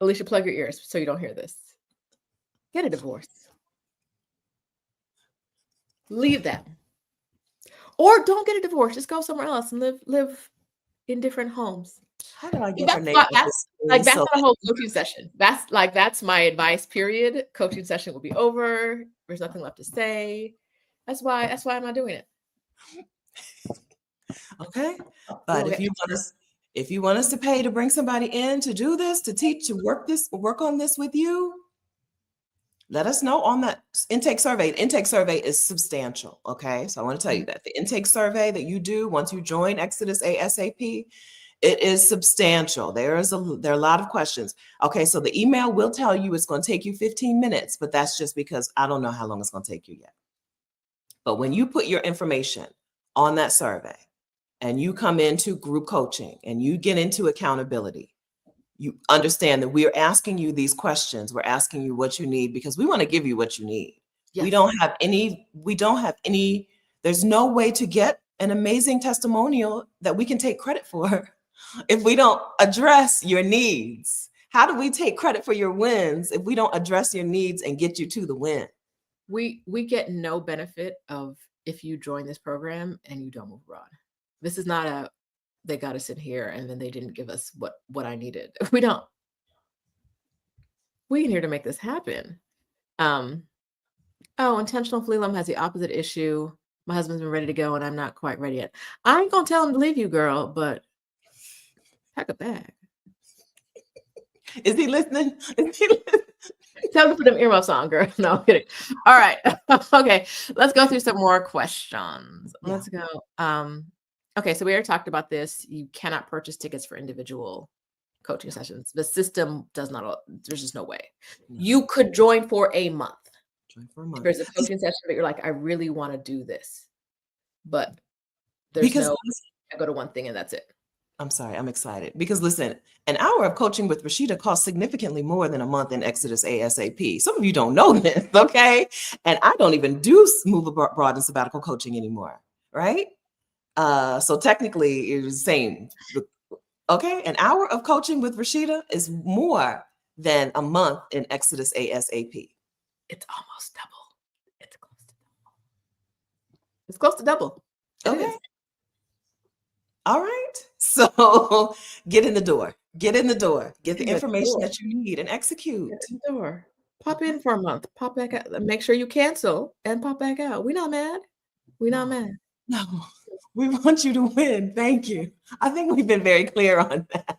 B: Alicia, plug your ears so you don't hear this. Get a divorce. Leave them. Or don't get a divorce. Just go somewhere else and live in different homes.
A: How do I get her name?
B: That's not a whole coaching session. That's my advice, period. Coaching session will be over. There's nothing left to say. That's why I'm not doing it.
A: Okay. But if you want us, If you want us to pay to bring somebody in to do this, to teach, to work on this with you, let us know on that intake survey. The intake survey is substantial. Okay. So I want to tell you that the intake survey that you do once you join Exodus ASAP, it is substantial. There are a lot of questions. Okay. So the email will tell you it's going to take you 15 minutes, but that's just because I don't know how long it's going to take you yet. But when you put your information on that survey and you come into group coaching and you get into accountability, you understand that we are asking you these questions. We're asking you what you need because we want to give you what you need. Yes. We don't have any, there's no way to get an amazing testimonial that we can take credit for if we don't address your needs. How do we take credit for your wins if we don't address your needs and get you to the win?
B: We get no benefit of if you join this program and you don't move abroad. This is not they got us in here and then they didn't give us what I needed. We don't. We in here to make this happen. Intentional phlegm has the opposite issue. My husband's been ready to go and I'm not quite ready yet. I ain't gonna tell him to leave you, girl, but pack a bag.
A: Is he listening?
B: Tell him to put them earmuffs on, girl. No, I'm kidding. All right. Okay. Let's go through some more questions. Yeah. Let's go. Okay, so we already talked about this. You cannot purchase tickets for individual coaching sessions. The system does not, there's just no way. No. You could join for a month. There's a coaching session, but you're like, I really want to do this. But I go to one thing and that's it.
A: I'm sorry, I'm excited. Because listen, an hour of coaching with Rashida costs significantly more than a month in Exodus ASAP. Some of you don't know this, okay? And I don't even do move abroad and sabbatical coaching anymore, right? So technically it's the same. Okay. An hour of coaching with Rashida is more than a month in Exodus ASAP.
B: It's almost double. It's close to double. It's close to double.
A: Okay. All right. So get in the door. Get in the door. Get the information that you need and execute.
B: Get in the door. Pop in for a month. Pop back out. Make sure you cancel and pop back out. We're not mad. We're not mad.
A: No. We want you to win. Thank you. I think we've been very clear on that.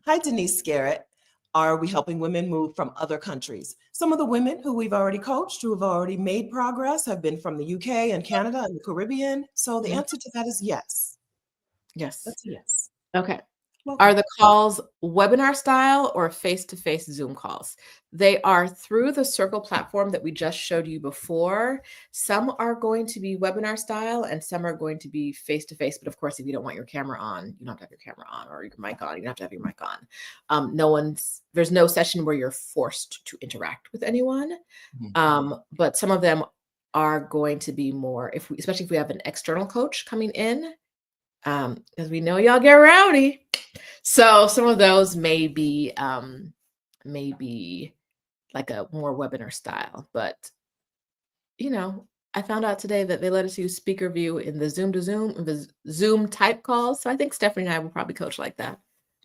A: Hi, Denise Scarrett. Are we helping women move from other countries? Some of the women who we've already coached, who have already made progress, have been from the UK and Canada and the Caribbean. So the answer to that is yes.
B: Yes.
A: That's yes.
B: Okay. Welcome. Are the calls webinar style or face-to-face Zoom calls? They are through the Circle platform that we just showed you before. Some are going to be webinar style and some are going to be face-to-face. But of course, if you don't want your camera on, you don't have to have your camera on, or your mic on. You don't have to have your mic on. There's no session where you're forced to interact with anyone. Mm-hmm. But some of them are going to be more, especially if we have an external coach coming in, because we know y'all get rowdy. So some of those may be like a more webinar style, but I found out today that they let us use speaker view in the Zoom type calls. So I think Stephanie and I will probably coach like that.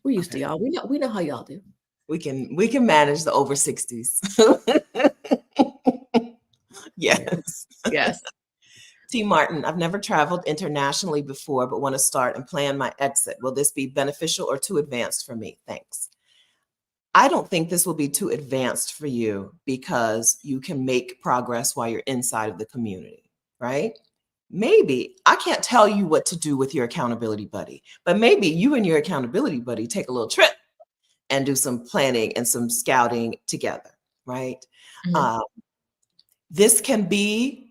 B: We're used to y'all. We know how y'all do.
A: We can manage the over 60s. Yes.
B: Yes.
A: T. Martin, I've never traveled internationally before, but want to start and plan my exit. Will this be beneficial or too advanced for me? Thanks. I don't think this will be too advanced for you because you can make progress while you're inside of the community, right? Maybe, I can't tell you what to do with your accountability buddy, but maybe you and your accountability buddy take a little trip and do some planning and some scouting together, right? Mm-hmm. This can be,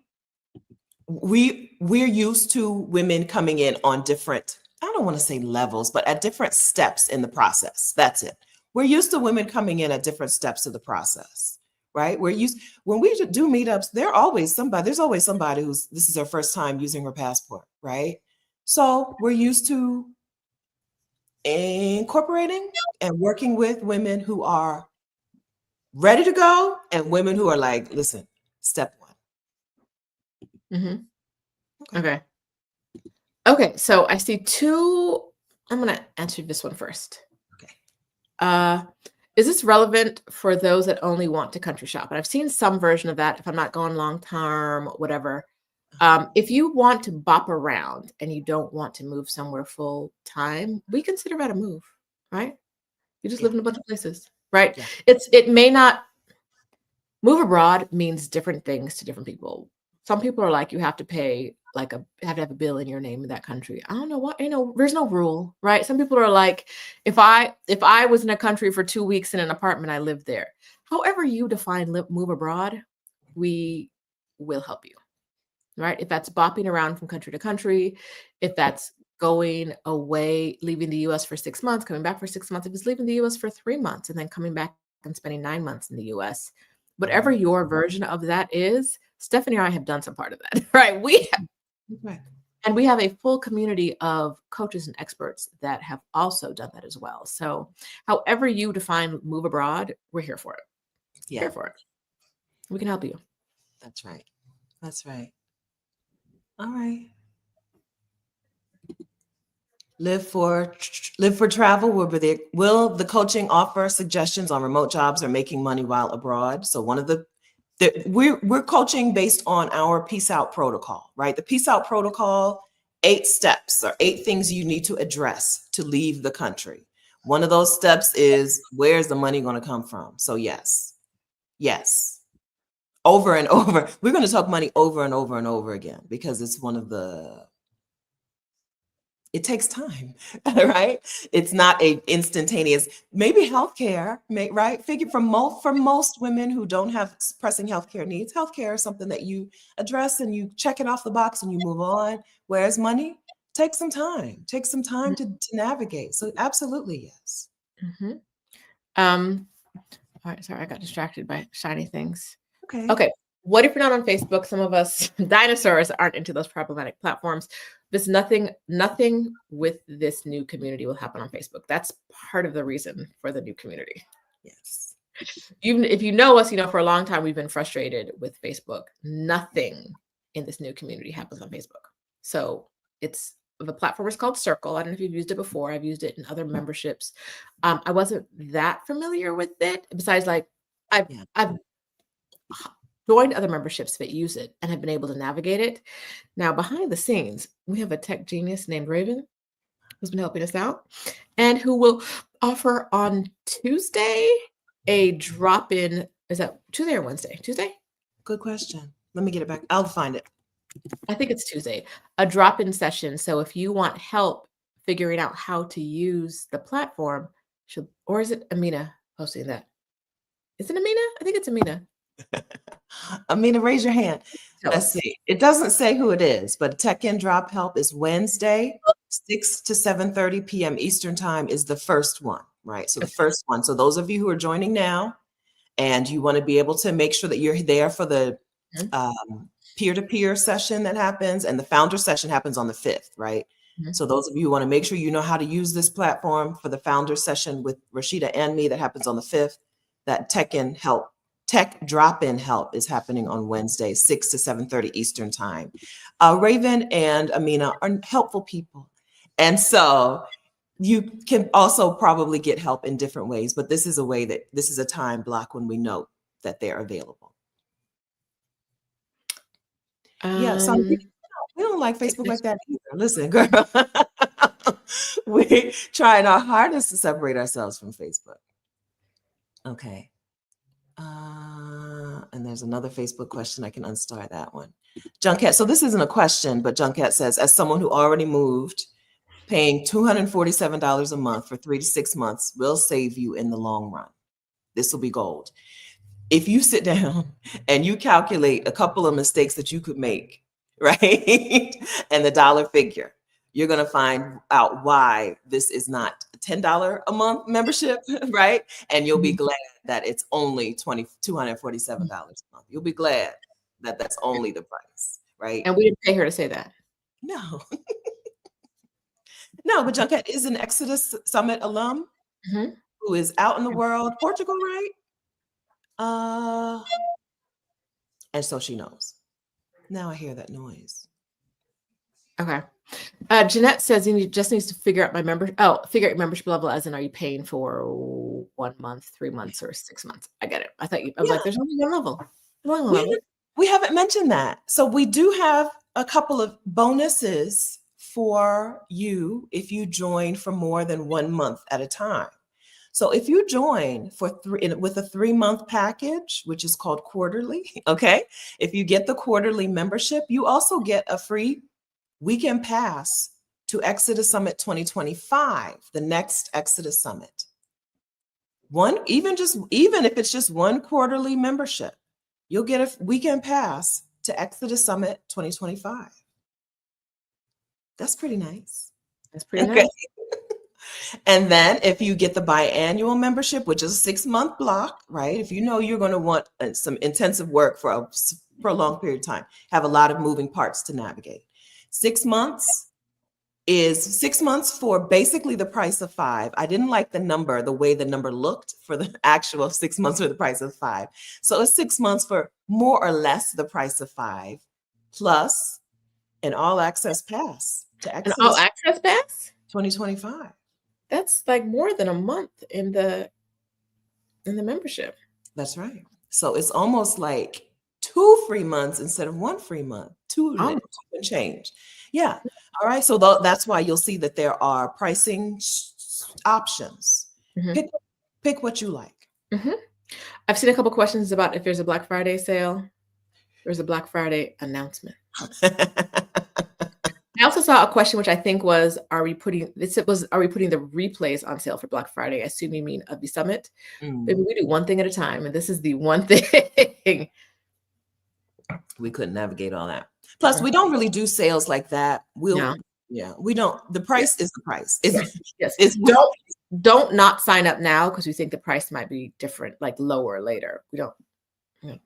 A: we're used to women coming in on different, I don't want to say levels, but at different steps in the process. That's it. We're used to women coming in at different steps of the process, right? When we do meetups, there's always somebody this is their first time using her passport, right? So we're used to incorporating and working with women who are ready to go and women who are like, listen, step one.
B: Mm-hmm. Okay. So I see two. I'm going to answer this one first. Okay. Is this relevant for those that only want to country shop? And I've seen some version of that. If I'm not going long term, whatever. If you want to bop around and you don't want to move somewhere full time, we consider that a move, right? You just
A: Yeah.
B: live in a bunch of places, right?
A: Yeah.
B: It may not move abroad means different things to different people. Some people are like, you have to pay have to have a bill in your name in that country. I don't know what, there's no rule, right? Some people are like, if I was in a country for 2 weeks in an apartment, I lived there. However you define move abroad, we will help you, right? If that's bopping around from country to country, if that's going away, leaving the US for 6 months, coming back for 6 months, if it's leaving the US for 3 months and then coming back and spending 9 months in the US, whatever your version of that is, Stephanie and I have done some part of that, right?
A: Right.
B: And we have a full community of coaches and experts that have also done that as well. So however you define move abroad, we're here for it.
A: Yeah.
B: Here for it. We can help you.
A: That's right. That's right. All right. Live for travel. Will the coaching offer suggestions on remote jobs or making money while abroad? So one of we're coaching based on our Peace Out protocol, right? The Peace Out protocol, 8 steps or 8 things you need to address to leave the country. One of those steps is, where's the money going to come from? So yes, over and over. We're going to talk money over and over and over again, because it's it takes time, right? It's not a instantaneous, maybe healthcare, right? Figure for most women who don't have pressing healthcare needs, healthcare is something that you address and you check it off the box and you move on. Whereas money takes some time, to navigate. So absolutely, yes.
B: Mm-hmm. All right, sorry, I got distracted by shiny things. Okay. What if you're not on Facebook? Some of us dinosaurs aren't into those problematic platforms. There's nothing with this new community will happen on Facebook. That's part of the reason for the new community.
A: Yes.
B: Even if you know us, for a long time, we've been frustrated with Facebook. Nothing in this new community happens on Facebook. So the platform is called Circle. I don't know if you've used it before. I've used it in other memberships. I wasn't that familiar with it. Besides, I've joined other memberships that use it and have been able to navigate it. Now, behind the scenes, we have a tech genius named Raven who's been helping us out and who will offer on Tuesday a drop-in. Is that Tuesday or Wednesday? Tuesday?
A: Good question. Let me get it back. I'll find it.
B: I think it's Tuesday. A drop-in session. So if you want help figuring out how to use the platform, or is it Amina hosting that? Is it Amina? I think it's Amina.
A: Amina, raise your hand. Let's see. It doesn't say who it is, but Tech In Drop Help is Wednesday, 6 to 7:30 p.m. Eastern Time is the first one, right? So the first one. So those of you who are joining now and you want to be able to make sure that you're there for the peer-to-peer session that happens, and the founder session happens on the 5th, right? So those of you who want to make sure you know how to use this platform for the founder session with Rashida and me that happens on the 5th, that Tech drop-in help is happening on Wednesday, 6 to 7:30 Eastern Time. Raven and Amina are helpful people. And so you can also probably get help in different ways, but this is a time block when we know that they're available. So we don't like Facebook like that either. Listen, girl, we're trying our hardest to separate ourselves from Facebook. Okay. And there's another Facebook question. I can unstar that one. Junket. So this isn't a question, but Junket says, as someone who already moved, paying $247 a month for 3 to 6 months will save you in the long run. This will be gold. If you sit down and you calculate a couple of mistakes that you could make, right? And the dollar figure, you're going to find out why this is not a $10 a month membership, right? And you'll be glad that it's only $247 a month. You'll be glad that that's only the price, right?
B: And we didn't pay her to say that.
A: No. No, but Junket is an Exodus Summit alum who is out in the world, Portugal, right? And so she knows. Now I hear that noise.
B: Okay. Jeanette says you just needs to figure out figure out your membership level, as in, are you paying for 1 month, 3 months, or 6 months? I get it. I was like, there's only one level.
A: We haven't mentioned that. So we do have a couple of bonuses for you if you join for more than 1 month at a time. So if you join with a 3-month package, which is called quarterly, okay? If you get the quarterly membership, you also get a free weekend pass to Exodus Summit 2025, the next Exodus Summit. Even if it's just one quarterly membership, you'll get a weekend pass to Exodus Summit 2025. That's pretty nice.
B: That's pretty nice.
A: And then if you get the biannual membership, which is a 6-month block, right? If you know you're going to want some intensive work for a prolonged period of time, have a lot of moving parts to navigate. 6 months is 6 months for basically the price of 5. I didn't like the way the number looked for the actual 6 months for the price of 5. So it's 6 months for more or less the price of 5, plus an all-access pass to Exodus.
B: An all-access pass?
A: 2025.
B: That's like more than a month in the membership.
A: That's right. So it's almost like 2 free months instead of 1 free month. 2 and change. Yeah. All right. So that's why you'll see that there are pricing options. Mm-hmm. Pick what you like.
B: Mm-hmm. I've seen a couple questions about if there's a Black Friday sale. There's a Black Friday announcement. I also saw a question, which I think was, are we putting the replays on sale for Black Friday? I assume you mean of the summit. Maybe we do one thing at a time, and this is the one thing.
A: We couldn't navigate all that. Plus, we don't really do sales like that. We don't. The price is the price.
B: Yes. Don't not sign up now because we think the price might be different, like lower later. We don't do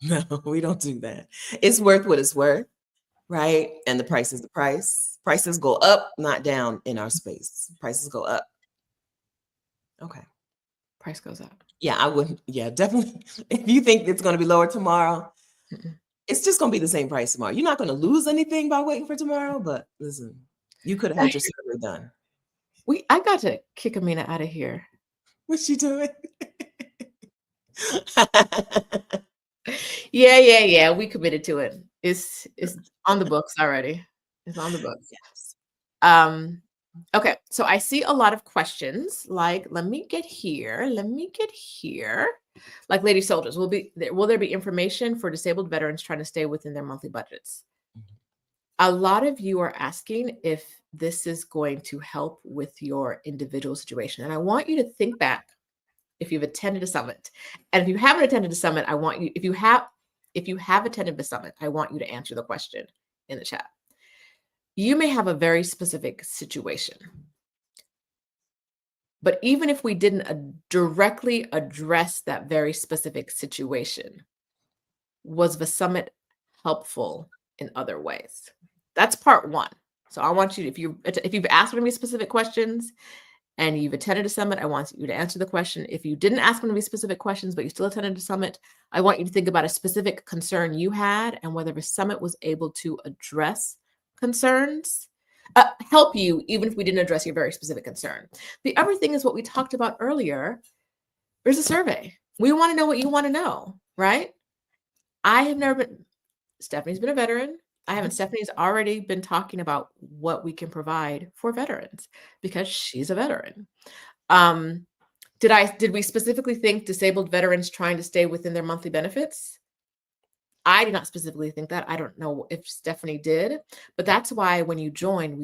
B: that.
A: No, we don't do that. It's worth what it's worth. Right. And the price is the price. Prices go up, not down in our space. Prices go up. Okay.
B: Price goes up.
A: Yeah, I wouldn't. Yeah, definitely. If you think it's going to be lower tomorrow, it's just going to be the same price tomorrow. You're not going to lose anything by waiting for tomorrow. But listen, you could have had your survey done.
B: I got to kick Amina out of here.
A: What's she doing?
B: Yeah. We committed to it. It's on the books already. It's on the books.
A: Yes.
B: Okay. So I see a lot of questions like, let me get here. Like, Lady Soldiers, will there be information for disabled veterans trying to stay within their monthly budgets? A lot of you are asking if this is going to help with your individual situation. And I want you to think back if you've attended a summit. And if you haven't attended a summit, I want you, if you have attended the summit, I want you to answer the question in the chat. You may have a very specific situation. But even if we didn't directly address that very specific situation, was the summit helpful in other ways? That's part one. So I want you, if you've asked one of these specific questions and you've attended a summit, I want you to answer the question. If you didn't ask one of these specific questions, but you still attended a summit, I want you to think about a specific concern you had and whether the summit was able to address concerns, help you, even if we didn't address your very specific concern. The other thing is what we talked about earlier. There's a survey. We want to know what you want to know, right? Stephanie's been a veteran. Stephanie's already been talking about what we can provide for veterans because she's a veteran. Did we specifically think disabled veterans trying to stay within their monthly benefits? I did not specifically think that. I don't know if Stephanie did, but that's why when you join,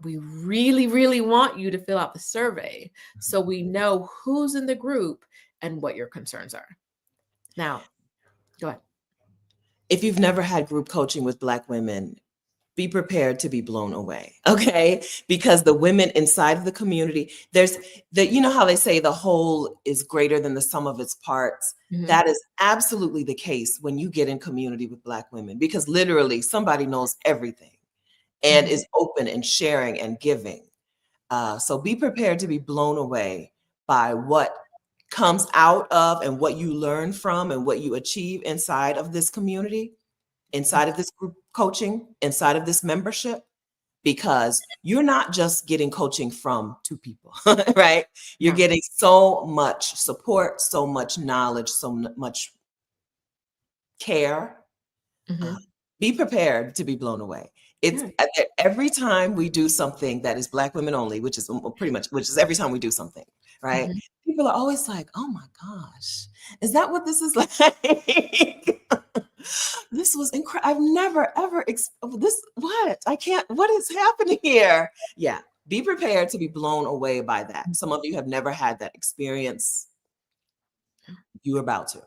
B: we really, really want you to fill out the survey so we know who's in the group and what your concerns are. Now, go ahead.
A: If you've never had group coaching with Black women, be prepared to be blown away, okay? Because the women inside of the community, you know how they say the whole is greater than the sum of its parts? Mm-hmm. That is absolutely the case when you get in community with Black women, because literally somebody knows everything and is open and sharing and giving. So be prepared to be blown away by what comes out of and what you learn from and what you achieve inside of this community, inside of this group coaching, inside of this membership, because you're not just getting coaching from two people, right? You're getting so much support, so much knowledge, so much care, Be prepared to be blown away. It's
B: Yeah.
A: every time we do something that is Black women only, which is pretty much, which is every time we do something, right?
B: Mhm.
A: People are always like, oh my gosh, is that what this is like? This was incredible. I've never, ever, this, what? I can't, what is happening here? Yeah. Be prepared to be blown away by that. Some of you have never had that experience. You're about to.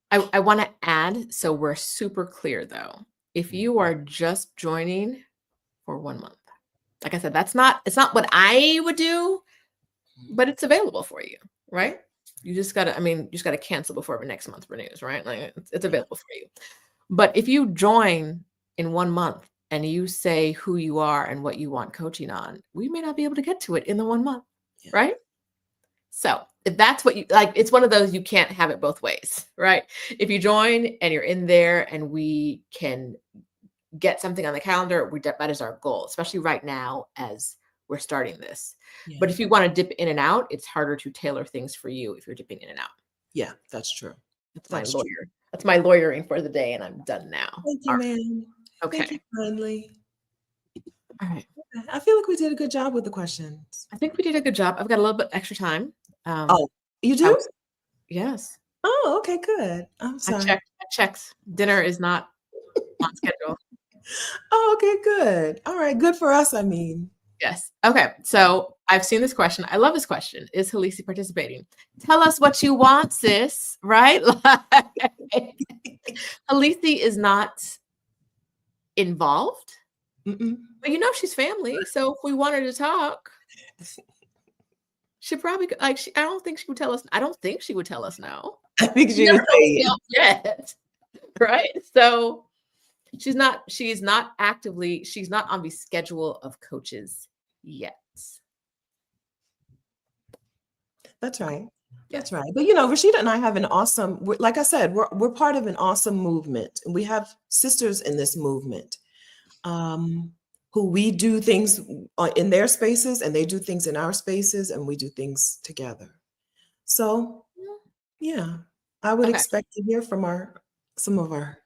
B: I want to add, so we're super clear though. If you are just joining for 1 month, like I said, it's not what I would do, but it's available for you, right? You just gotta, you just gotta cancel before next month renews, right? Like it's available for you. But if you join in 1 month and you say who you are and what you want coaching on, we may not be able to get to it in the 1 month,
A: Yeah.
B: right? So if that's what you like, it's one of those, you can't have it both ways, right? If you join and you're in there and we can get something on the calendar, that is our goal, especially right now as we're starting this.
A: Yeah.
B: But if you want to dip in and out, it's harder to tailor things for you if you're dipping in and out.
A: Yeah, that's true.
B: That's my lawyer. That's my lawyering for the day, and I'm done now.
A: Thank you, ma'am.
B: Okay.
A: Thank you kindly.
B: All right.
A: I feel like we did a good job with the questions.
B: I think we did a good job. I've got a little bit extra time.
A: Oh, you do?
B: Yes.
A: Oh, okay, good. I'm sorry.
B: I checked. Dinner is not on schedule.
A: Oh, okay, good. All right, good for us, I mean.
B: Yes. Okay. So I've seen this question. I love this question. Is Halisi participating? Tell us what you want, sis. Right? Halisi is not involved, but she's family. So if we want her to talk, she probably I don't think she would tell us. I don't think she would tell us no.
A: I think she would say
B: it. Yet, right? So she's not on the schedule of coaches yet.
A: That's right. That's right. But Rashida and I have an awesome, like I said, we're part of an awesome movement. And we have sisters in this movement who we do things in their spaces and they do things in our spaces and we do things together. So yeah, I would expect to hear from some of our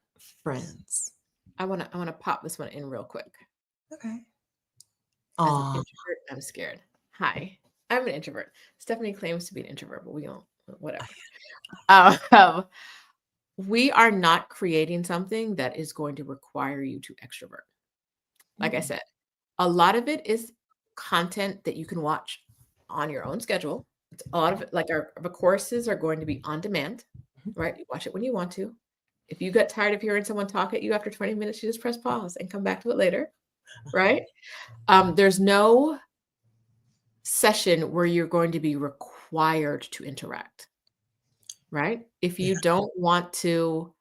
A: friends.
B: I want to pop this one in real quick.
A: Okay.
B: As an introvert, I'm scared. Hi, I'm an introvert. Stephanie claims to be an introvert, but we don't, whatever. We are not creating something that is going to require you to extrovert. Like I said, a lot of it is content that you can watch on your own schedule. A lot of it, like our courses are going to be on demand, right? You watch it when you want to. If you get tired of hearing someone talk at you after 20 minutes, you just press pause and come back to it later, right? There's no session where you're going to be required to interact, right? If you don't want to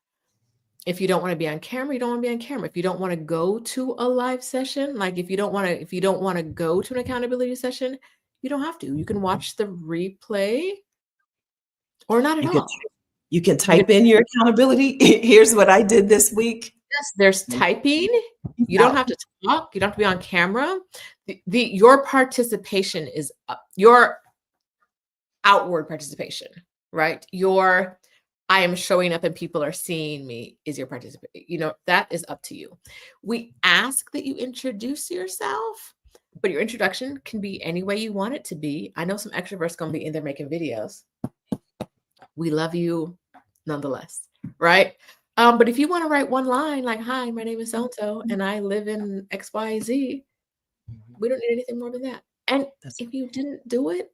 B: be on camera, you don't want to be on camera. If you don't want to go to a live session, like if you don't want to go to an accountability session, you don't have to. You can watch the replay or not at all.
A: You can type in your accountability. Here's what I did this week.
B: Yes, there's typing. You don't have to talk. You don't have to be on camera. Your participation is your outward participation, right? I am showing up and people are seeing me is your participation. That is up to you. We ask that you introduce yourself, but your introduction can be any way you want it to be. I know some extroverts going to be in there making videos. We love you nonetheless, right? But if you want to write one line like, hi, my name is so-and-so and I live in XYZ, we don't need anything more than that. And if you didn't do it,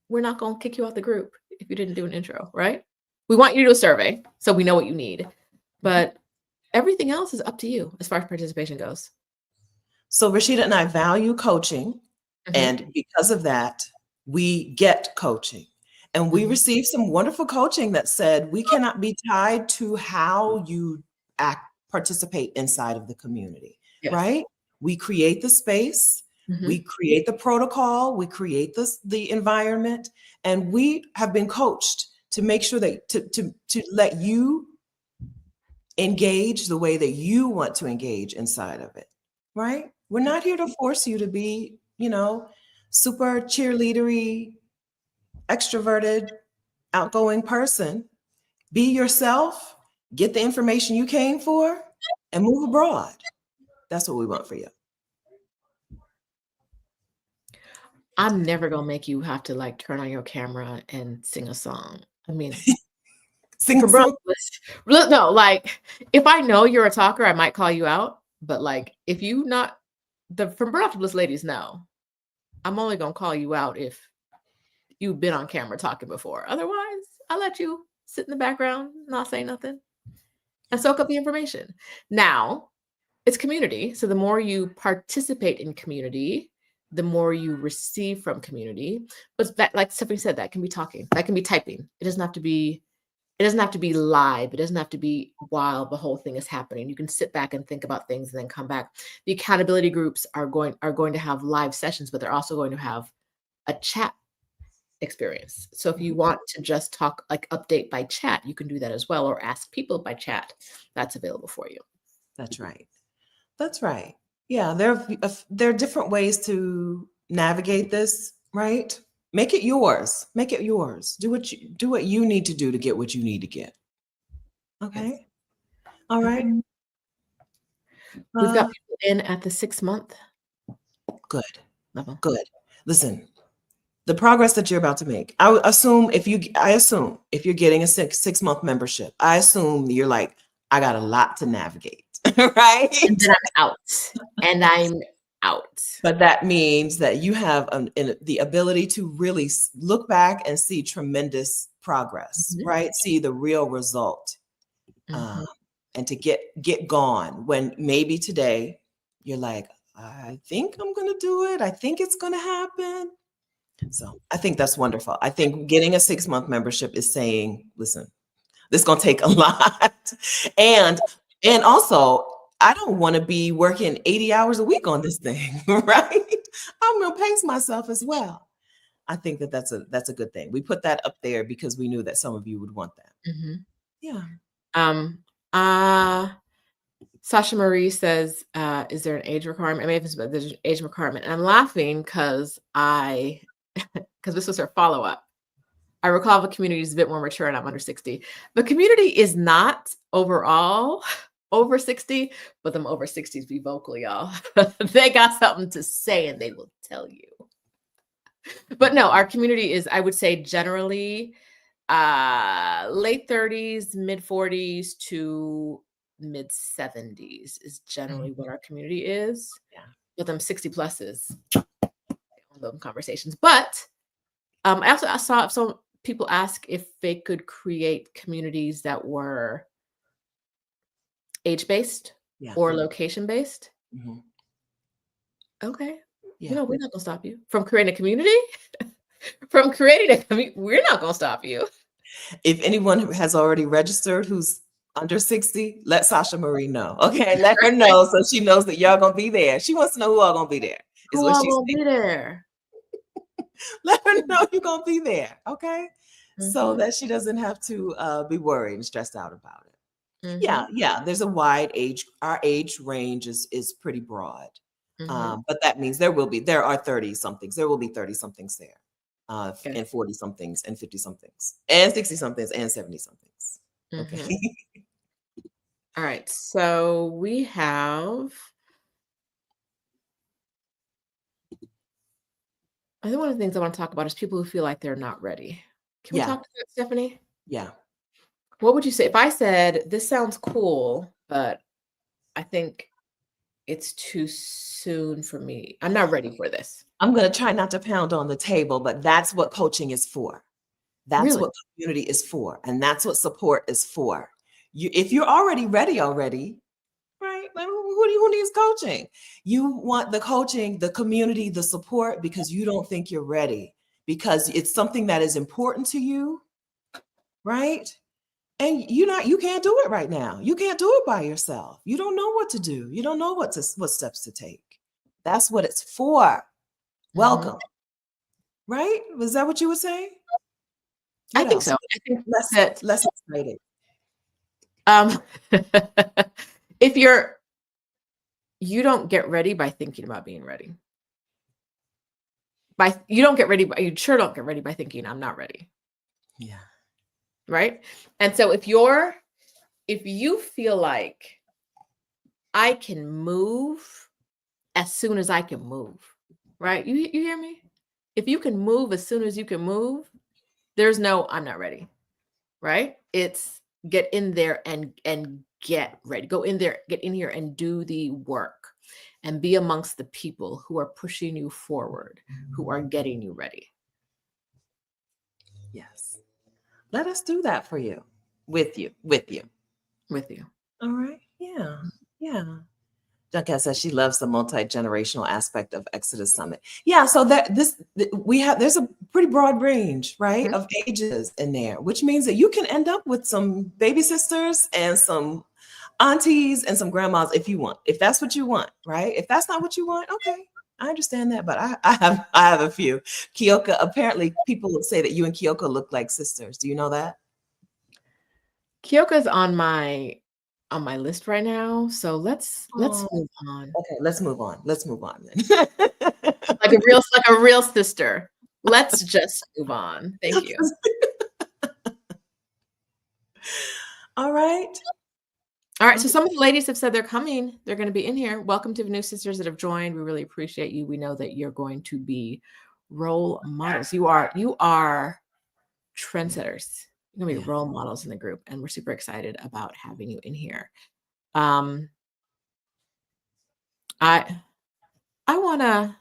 B: we're not going to kick you out the group if you didn't do an intro, right? We want you to do a survey so we know what you need, but everything else is up to you as far as participation goes.
A: So Rashida and I value coaching, and because of that, we get coaching. And we received some wonderful coaching that said we cannot be tied to how you participate inside of the community, right? We create the space, we create the protocol, we create the environment, and we have been coached to make sure that to let you engage the way that you want to engage inside of it, right? We're not here to force you to be, super cheerleadery, extroverted, outgoing person. Be yourself, get the information you came for, and move abroad. That's what we want for you.
B: I'm never gonna make you have to like turn on your camera and sing a song. I mean,
A: Sing
B: for
A: a song.
B: no, like if I know you're a talker, I might call you out. But like if you not the from Burnout to Bliss ladies know, I'm only gonna call you out if you've been on camera talking before. Otherwise, I let you sit in the background, not say nothing, and soak up the information. Now, it's community. So the more you participate in community, the more you receive from community. But that, like Stephanie said, that can be talking, that can be typing. It doesn't have to be live. It doesn't have to be while the whole thing is happening. You can sit back and think about things and then come back. The accountability groups are going to have live sessions, but they're also going to have a chat experience. So if you want to just talk, like update by chat, you can do that as well, or ask people by chat. That's available for you.
A: That's right. That's right. Yeah, there are different ways to navigate this, right? Make it yours. Make it yours. Do what you need to do to get what you need to get. Okay.
B: Yes.
A: All right.
B: We've got people in at the 6-month
A: Good.
B: level.
A: Good. Listen, the progress that you're about to make. I assume if you're getting a 6-month membership, I assume you're like, I got a lot to navigate, right?
B: And then I'm out.
A: But that means that you have the ability to really look back and see tremendous progress, right? See the real result, and to get gone when maybe today you're like, I think I'm going to do it. I think it's going to happen. So I think that's wonderful. I think getting a 6-month membership is saying, listen, this is going to take a lot. And also, I don't want to be working 80 hours a week on this thing, right? I'm going to pace myself as well. I think that's a good thing. We put that up there because we knew that some of you would want that.
B: Yeah. Sasha Marie says, is there an age requirement? I mean, if there's an age requirement. And I'm laughing because this was her follow-up. I recall the community is a bit more mature and I'm under 60. The community is not overall over 60, but them over 60s be vocal, y'all. They got something to say and they will tell you. But no, our community is, I would say, generally late 30s, mid 40s to mid 70s is generally what our community is.
A: Yeah.
B: With them 60 pluses on those conversations. But I saw some people ask if they could create communities that were age-based or location-based. Okay.
A: Yeah.
B: We're not gonna stop you from creating a community. From creating a community, we're not gonna stop you.
A: If anyone who has already registered who's under 60, let Sasha Marie know. Okay, let her know so she knows that y'all gonna be there. She wants to know who all gonna be there.
B: Who all gonna be there?
A: Let her know you're gonna be there. Okay, so that she doesn't have to be worried and stressed out about it. Yeah. There's a wide age. Our age range is pretty broad, but that means there are 30 somethings. There will be 30 somethings there. And 40 somethings and 50 somethings and 60 somethings and 70 somethings. Okay.
B: All right. So we have, I think one of the things I want to talk about is people who feel like they're not ready. Can we talk to that, Stephanie?
A: Yeah.
B: What would you say if I said, this sounds cool, but I think it's too soon for me. I'm not ready for this.
A: I'm going to try not to pound on the table, but that's what coaching is for. That's what community is for. And that's what support is for. If you're already ready, right? Like, who needs coaching? You want the coaching, the community, the support, because you don't think you're ready, because it's something that is important to you, right? And you can't do it right now. You can't do it by yourself. You don't know what to do. You don't know what steps to take. That's what it's for. Welcome. Right? Was that what you were saying?
B: I think so. I think
A: less excited.
B: If you don't get ready by thinking about being ready. You sure don't get ready by thinking I'm not ready.
A: Yeah.
B: Right? And so if you feel like I can move as soon as I can move, right? You hear me? If you can move as soon as you can move, there's no I'm not ready, right? It's get in there and get ready. Go in there, get in here and do the work and be amongst the people who are pushing you forward, who are getting you ready.
A: Yes. Let us do that for you, with you, with you.
B: With you.
A: All right. Yeah. Yeah. Junket says she loves the multi-generational aspect of Exodus Summit. Yeah, so there's a pretty broad range, right, of ages in there, which means that you can end up with some baby sisters and some aunties and some grandmas if you want, if that's what you want, right? If that's not what you want, okay, I understand that, but I have a few. Kyoka, apparently people would say that you and Kyoka look like sisters. Do you know that?
B: Kyoka's on my list right now, so let's
A: Oh,
B: move on.
A: okay, let's move on. Let's move on then.
B: Like a real sister. Let's just move on. Thank you.
A: All right.
B: All right, so some of the ladies have said they're coming. They're going to be in here. Welcome to the new sisters that have joined. We really appreciate you. We know that you're going to be role models. You are trendsetters. You're going to be role models in the group, and we're super excited about having you in here. I'm gonna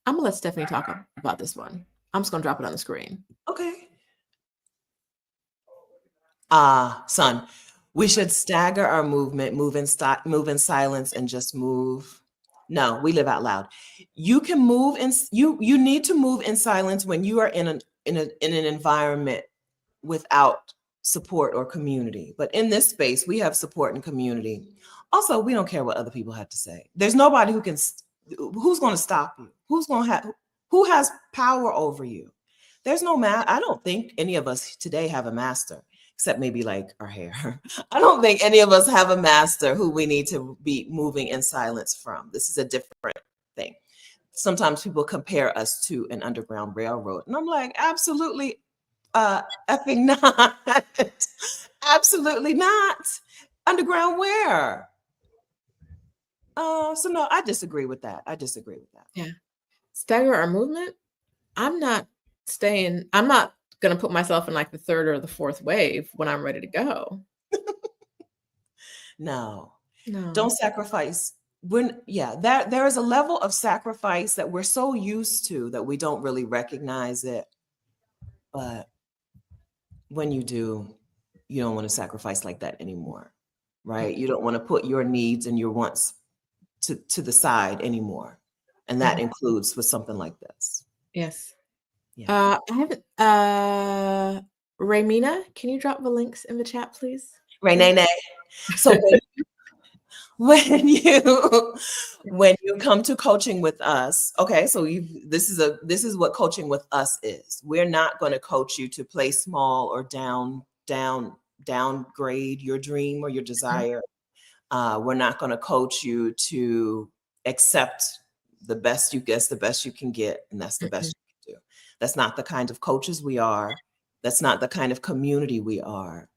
B: let Stephanie talk about this one. I'm just gonna drop it on the screen.
A: Okay. Son, we should stagger our movement, move in silence, and just move. No, we live out loud. You can move in you need to move in silence when you are in an environment without support or community. But in this space, we have support and community. Also, we don't care what other people have to say. There's nobody who's going to stop you. Who has power over you? There's no I don't think any of us today have a master, except maybe like our hair. I don't think any of us have a master who we need to be moving in silence from. This is a different thing. Sometimes people compare us to an underground railroad, and I'm like, absolutely effing not. Absolutely not. Underground where? So no, I disagree with that.
B: Yeah. Stagger our movement. I'm not going to put myself in like the third or the fourth wave when I'm ready to go.
A: No. Don't sacrifice. There is a level of sacrifice that we're so used to that we don't really recognize it. But when you do, you don't want to sacrifice like that anymore, right? You don't want to put your needs and your wants to the side anymore. And that includes with something like this.
B: Yes. Yeah. I haven't, Raymina, can you drop the links in the chat, please?
A: Raynene. So when you come to coaching with us, okay, so this is what coaching with us is. We're not going to coach you to play small or downgrade your dream or your desire. We're not going to coach you to accept the best you can get, and that's the best you can do. That's not the kind of coaches we are. That's not the kind of community we are.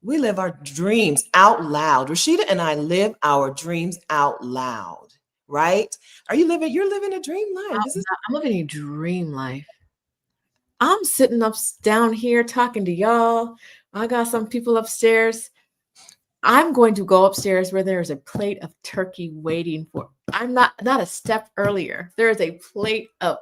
A: We live our dreams out loud. Rashida and I live our dreams out loud, right? You're living a dream life.
B: I'm living a dream life. I'm sitting down here talking to y'all. I got some people upstairs. I'm going to go upstairs where there is a plate of turkey waiting for. I'm not a step earlier. There is a plate of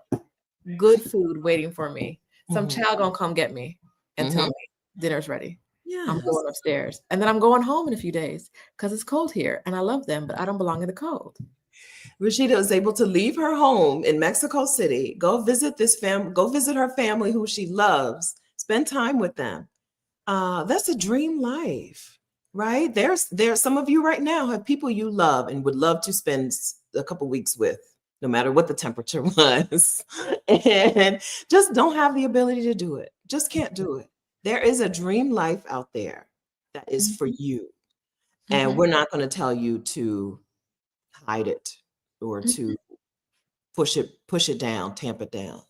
B: good food waiting for me. Some child gonna come get me and tell me dinner's ready. Yes. I'm going upstairs, and then I'm going home in a few days because it's cold here, and I love them, but I don't belong in the cold.
A: Rashida was able to leave her home in Mexico City, go visit her family who she loves, spend time with them. That's a dream life, right? There's some of you right now have people you love and would love to spend a couple weeks with, no matter what the temperature was, and just don't have the ability to do it. Just can't do it. There is a dream life out there that is for you. And we're not going to tell you to hide it or to push it down, tamp it down.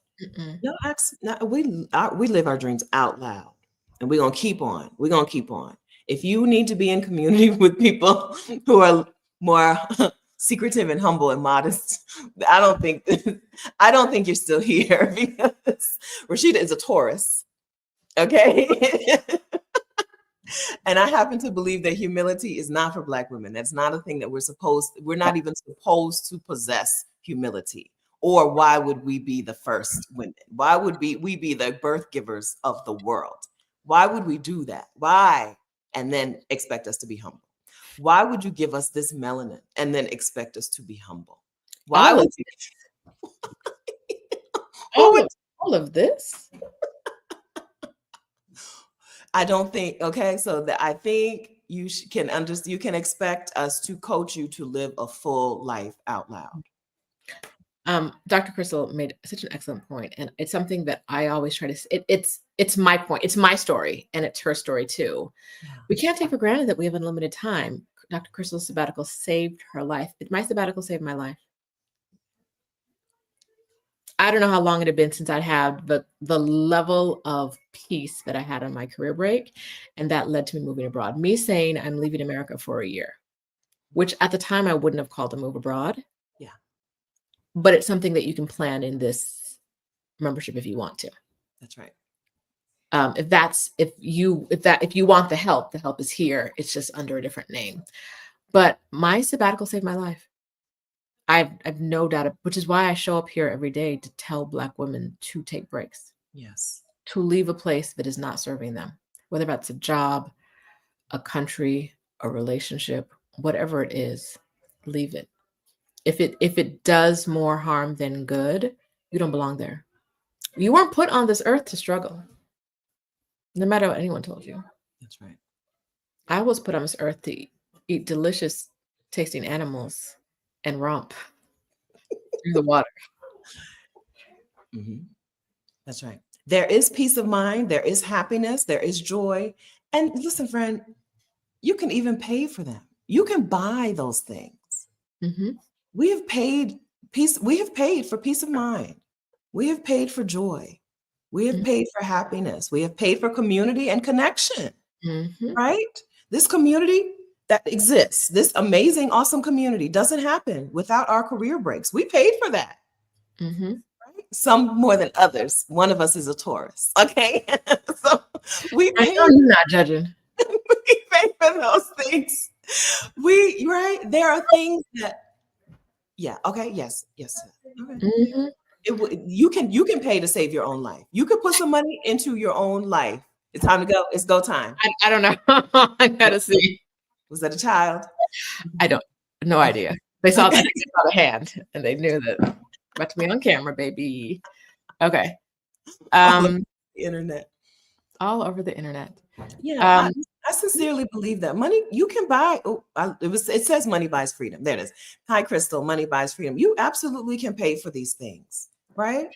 A: No, we live our dreams out loud, and we're going to keep on. We're going to keep on. If you need to be in community with people who are more secretive and humble and modest, I don't think you're still here, because Rashida is a Taurus. Okay. And I happen to believe that humility is not for Black women. That's not a thing that we're not even supposed to possess humility. Or why would we be the first women? Why would we be the birth givers of the world? Why would we do that? Why? And then expect us to be humble. Why would you give us this melanin and then expect us to be humble? Why
B: All
A: would
B: of
A: you?
B: all of this?
A: I don't think, okay, so that I think you can expect us to coach you to live a full life out loud.
B: Dr. Crystal made such an excellent point, and it's something that I always try to. It's my point. It's my story, and it's her story too.
A: Yeah.
B: We can't take for granted that we have unlimited time. Dr. Crystal's sabbatical saved her life. My sabbatical saved my life. I don't know how long it had been since I had the level of peace that I had on my career break, and that led to me moving abroad. Me saying I'm leaving America for a year, which at the time I wouldn't have called a move abroad.
A: Yeah.
B: But it's something that you can plan in this membership if you want to.
A: That's right.
B: If you want the help is here. It's just under a different name. But my sabbatical saved my life. I've no doubt, which is why I show up here every day to tell Black women to take breaks.
A: Yes.
B: To leave a place that is not serving them, whether that's a job, a country, a relationship, whatever it is, leave it. If it does more harm than good, you don't belong there. You weren't put on this earth to struggle, no matter what anyone told you.
A: That's right.
B: I was put on this earth to eat delicious tasting animals and romp through the water.
A: Mm-hmm. That's right. There is peace of mind. There is happiness. There is joy. And listen, friend, you can even pay for them. You can buy those things.
B: Mm-hmm.
A: We have paid peace. We have paid for peace of mind. We have paid for joy. We have paid for happiness. We have paid for community and connection, right? This community that exists, this amazing, awesome community doesn't happen without our career breaks. We paid for that. Right? Some more than others. One of us is a Taurus, okay? So we paid.
B: I know you're not judging.
A: We pay for those things. Right? There are things that, yeah, okay, yes. Okay. You can pay to save your own life. You could put some money into your own life. It's time to go. It's go time.
B: I don't know. I gotta see.
A: Was that a child?
B: I don't. No idea. They saw that. They saw the hand, and they knew that. About to be on camera, baby. Okay.
A: All over the internet.
B: All over the internet.
A: Yeah. I sincerely believe that money you can buy. It says money buys freedom. There it is. Hi, Crystal. Money buys freedom. You absolutely can pay for these things, right?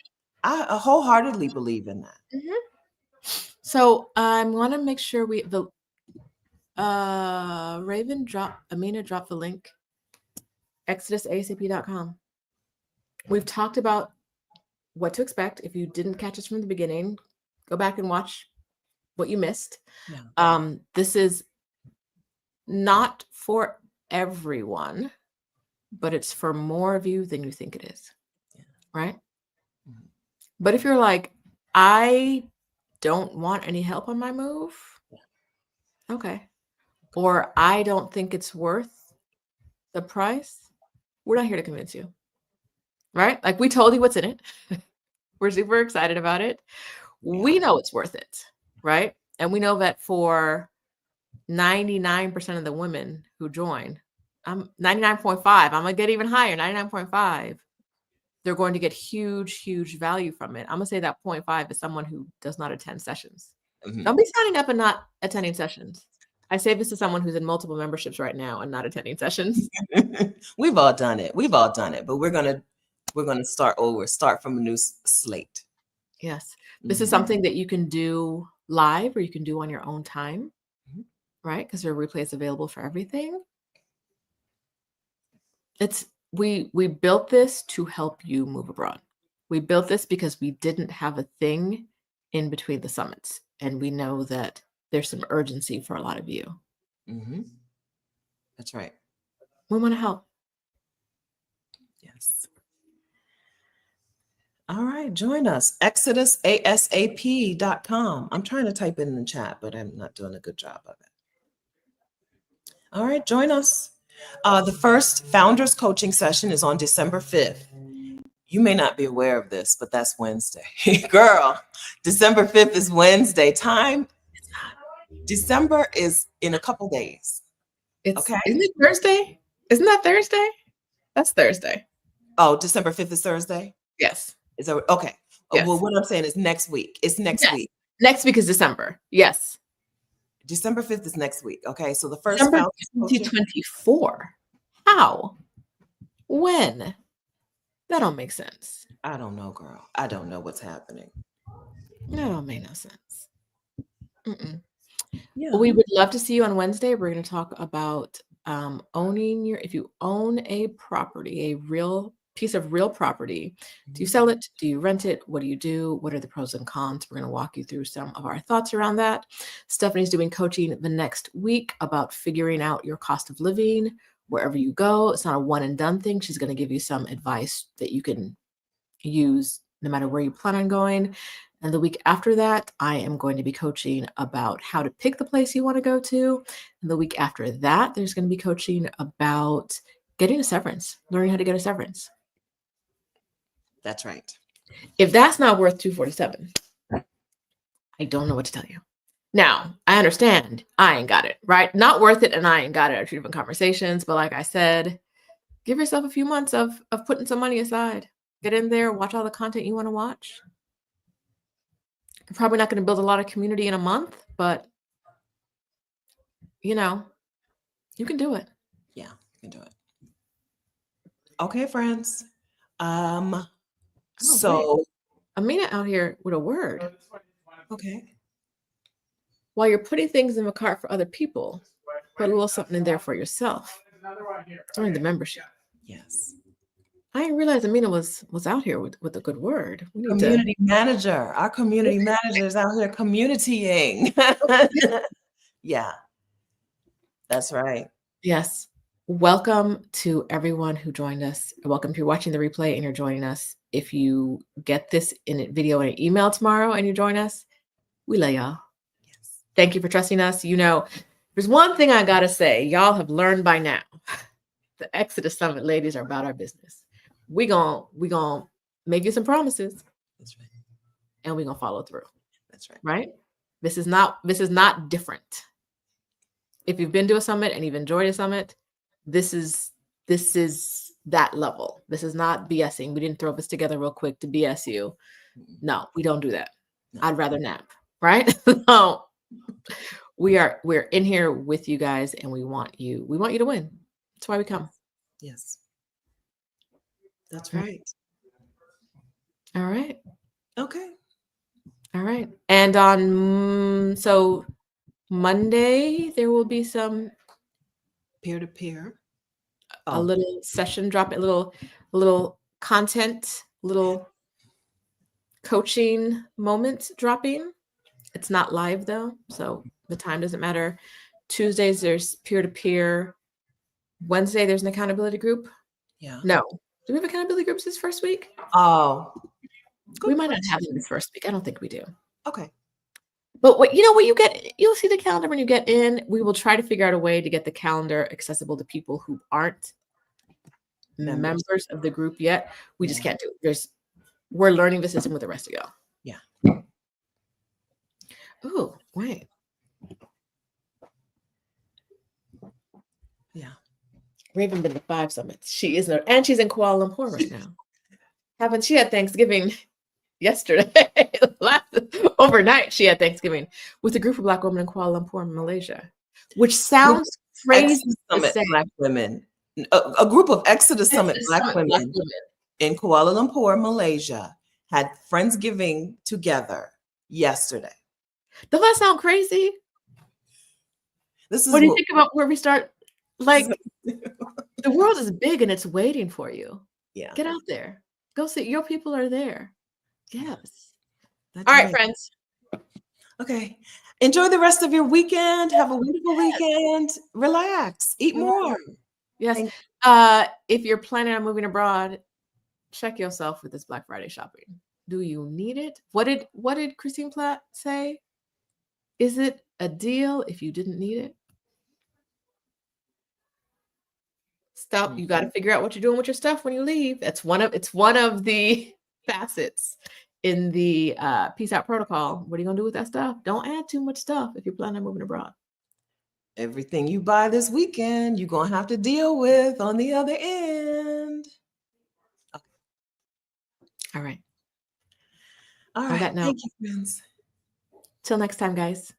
A: I wholeheartedly believe in that.
B: So I want to make sure Amina dropped the link. ExodusASAP.com. We've talked about what to expect. If you didn't catch us from the beginning, go back and watch what you missed. Yeah. This is not for everyone, but it's for more of you than you think it is. Yeah. Right? Mm-hmm. But if you're like, I don't want any help on my move, okay. Or I don't think it's worth the price, we're not here to convince you. Right? Like we told you what's in it. We're super excited about it. Yeah. We know it's worth it. Right? And we know that for 99% of the women who join, I'm 99.5, I'm going to get even higher, 99.5, they're going to get huge, huge value from it. I'm going to say that 0.5 is someone who does not attend sessions. Don't be signing up and not attending sessions. I say this to someone who's in multiple memberships right now and not attending sessions.
A: We've all done it. But we're going to start over, start from a new slate.
B: Yes. This is something that you can do live or you can do on your own time, right? Because there are replays available for everything. We built this to help you move abroad. We built this because we didn't have a thing in between the summits. And we know that there's some urgency for a lot of you.
A: Mm-hmm. That's right.
B: We want to help.
A: Yes. All right, join us. ExodusASAP.com. I'm trying to type it in the chat, but I'm not doing a good job of it. All right, join us. The first Founders Coaching session is on December 5th. You may not be aware of this, but that's Wednesday. Girl, December 5th is Wednesday. December is in a couple days.
B: Isn't it Thursday? Isn't that Thursday? That's Thursday.
A: Oh, December 5th is Thursday?
B: Yes.
A: Is that okay?
B: Yes.
A: Well, what I'm saying is next week. It's next week.
B: Next week is December. Yes.
A: December 5th is next week. Okay. So the first
B: December 2024. How? When? That don't make sense.
A: I don't know, girl. I don't know what's happening.
B: That don't make no sense.
A: Yeah.
B: We would love to see you on Wednesday. We're going to talk about if you own a property, a real piece of real property, do you sell it? Do you rent it? What do you do? What are the pros and cons? We're going to walk you through some of our thoughts around that. Stephanie's doing coaching the next week about figuring out your cost of living wherever you go. It's not a one and done thing. She's going to give you some advice that you can use no matter where you plan on going. And the week after that, I am going to be coaching about how to pick the place you want to go to. And the week after that, there's going to be coaching about getting a severance, learning how to get a severance.
A: That's right.
B: If that's not worth $247, I don't know what to tell you. Now, I understand I ain't got it, right? Not worth it and I ain't got it are two different conversations. But like I said, give yourself a few months of putting some money aside. Get in there, watch all the content you want to watch. You're probably not going to build a lot of community in a month, but you can do it.
A: Yeah, you can do it. Okay, friends. So
B: Amina out here with a word.
A: Okay.
B: While you're putting things in the cart for other people, put a little something in there for yourself. Join the membership.
A: Yes.
B: I didn't realize Amina was out here with a good word.
A: Community manager. Our community manager is out here communitying. Yeah. That's right.
B: Yes. Welcome to everyone who joined us. Welcome if you're watching the replay and you're joining us. If you get this in a video and an email tomorrow and you join us, we love y'all.
A: Yes.
B: Thank you for trusting us. There's one thing I got to say. Y'all have learned by now. The Exodus Summit ladies are about our business. We gonna make you some promises.
A: That's right.
B: And we're gonna follow through.
A: That's right.
B: Right? This is not different. If you've been to a summit and you've enjoyed a summit, this is that level. This is not BSing. We didn't throw this together real quick to BS you. No, we don't do that. No. I'd rather nap, right? So we're in here with you guys and we want you to win. That's why we come.
A: Yes. That's right.
B: All right.
A: Okay.
B: All right. And on Monday, there will be some
A: peer-to-peer.
B: A little session drop, a little content, little coaching moment dropping. It's not live though, so the time doesn't matter. Tuesdays, there's peer-to-peer. Wednesday, there's an accountability group.
A: Yeah.
B: No. Do we have accountability groups this first week?
A: Oh.
B: We might not have them this first week. I don't think we do.
A: Okay.
B: But you'll see the calendar when you get in. We will try to figure out a way to get the calendar accessible to people who aren't members of the group yet. We just can't do it. We're learning the system with the rest of y'all.
A: Yeah.
B: Oh, wait.
A: Yeah. Raven
B: been to 5 summits. She is and she's in Kuala Lumpur right now. She had Thanksgiving yesterday. Overnight, she had Thanksgiving with a group of Black women in Kuala Lumpur, Malaysia, which sounds crazy.
A: Summit Black women, a group of Exodus Summit Black women in Kuala Lumpur, Malaysia, had Friendsgiving together yesterday.
B: Does that sound crazy?
A: This is
B: what do you think about where we start? Like, the world is big and it's waiting for you.
A: Yeah.
B: Get out there. Go see your people are there. Yes.
A: That's
B: all right, friends.
A: Okay. Enjoy the rest of your weekend. Have a wonderful weekend. Relax. Eat
B: You're
A: more.
B: welcome. Yes.
A: Thank
B: If you're planning on moving abroad, check yourself with this Black Friday shopping. Do you need it? What did Christine Platt say? Is it a deal if you didn't need it? Stop. You got to figure out what you're doing with your stuff when you leave. It's one of the facets in the Peace Out Protocol. What are you gonna do with that stuff? Don't add too much stuff if you're planning on moving abroad.
A: Everything you buy this weekend, you're going to have to deal with on the other end.
B: All right.
A: All
B: On
A: right.
B: that note,
A: Thank you, friends.
B: till next time, guys.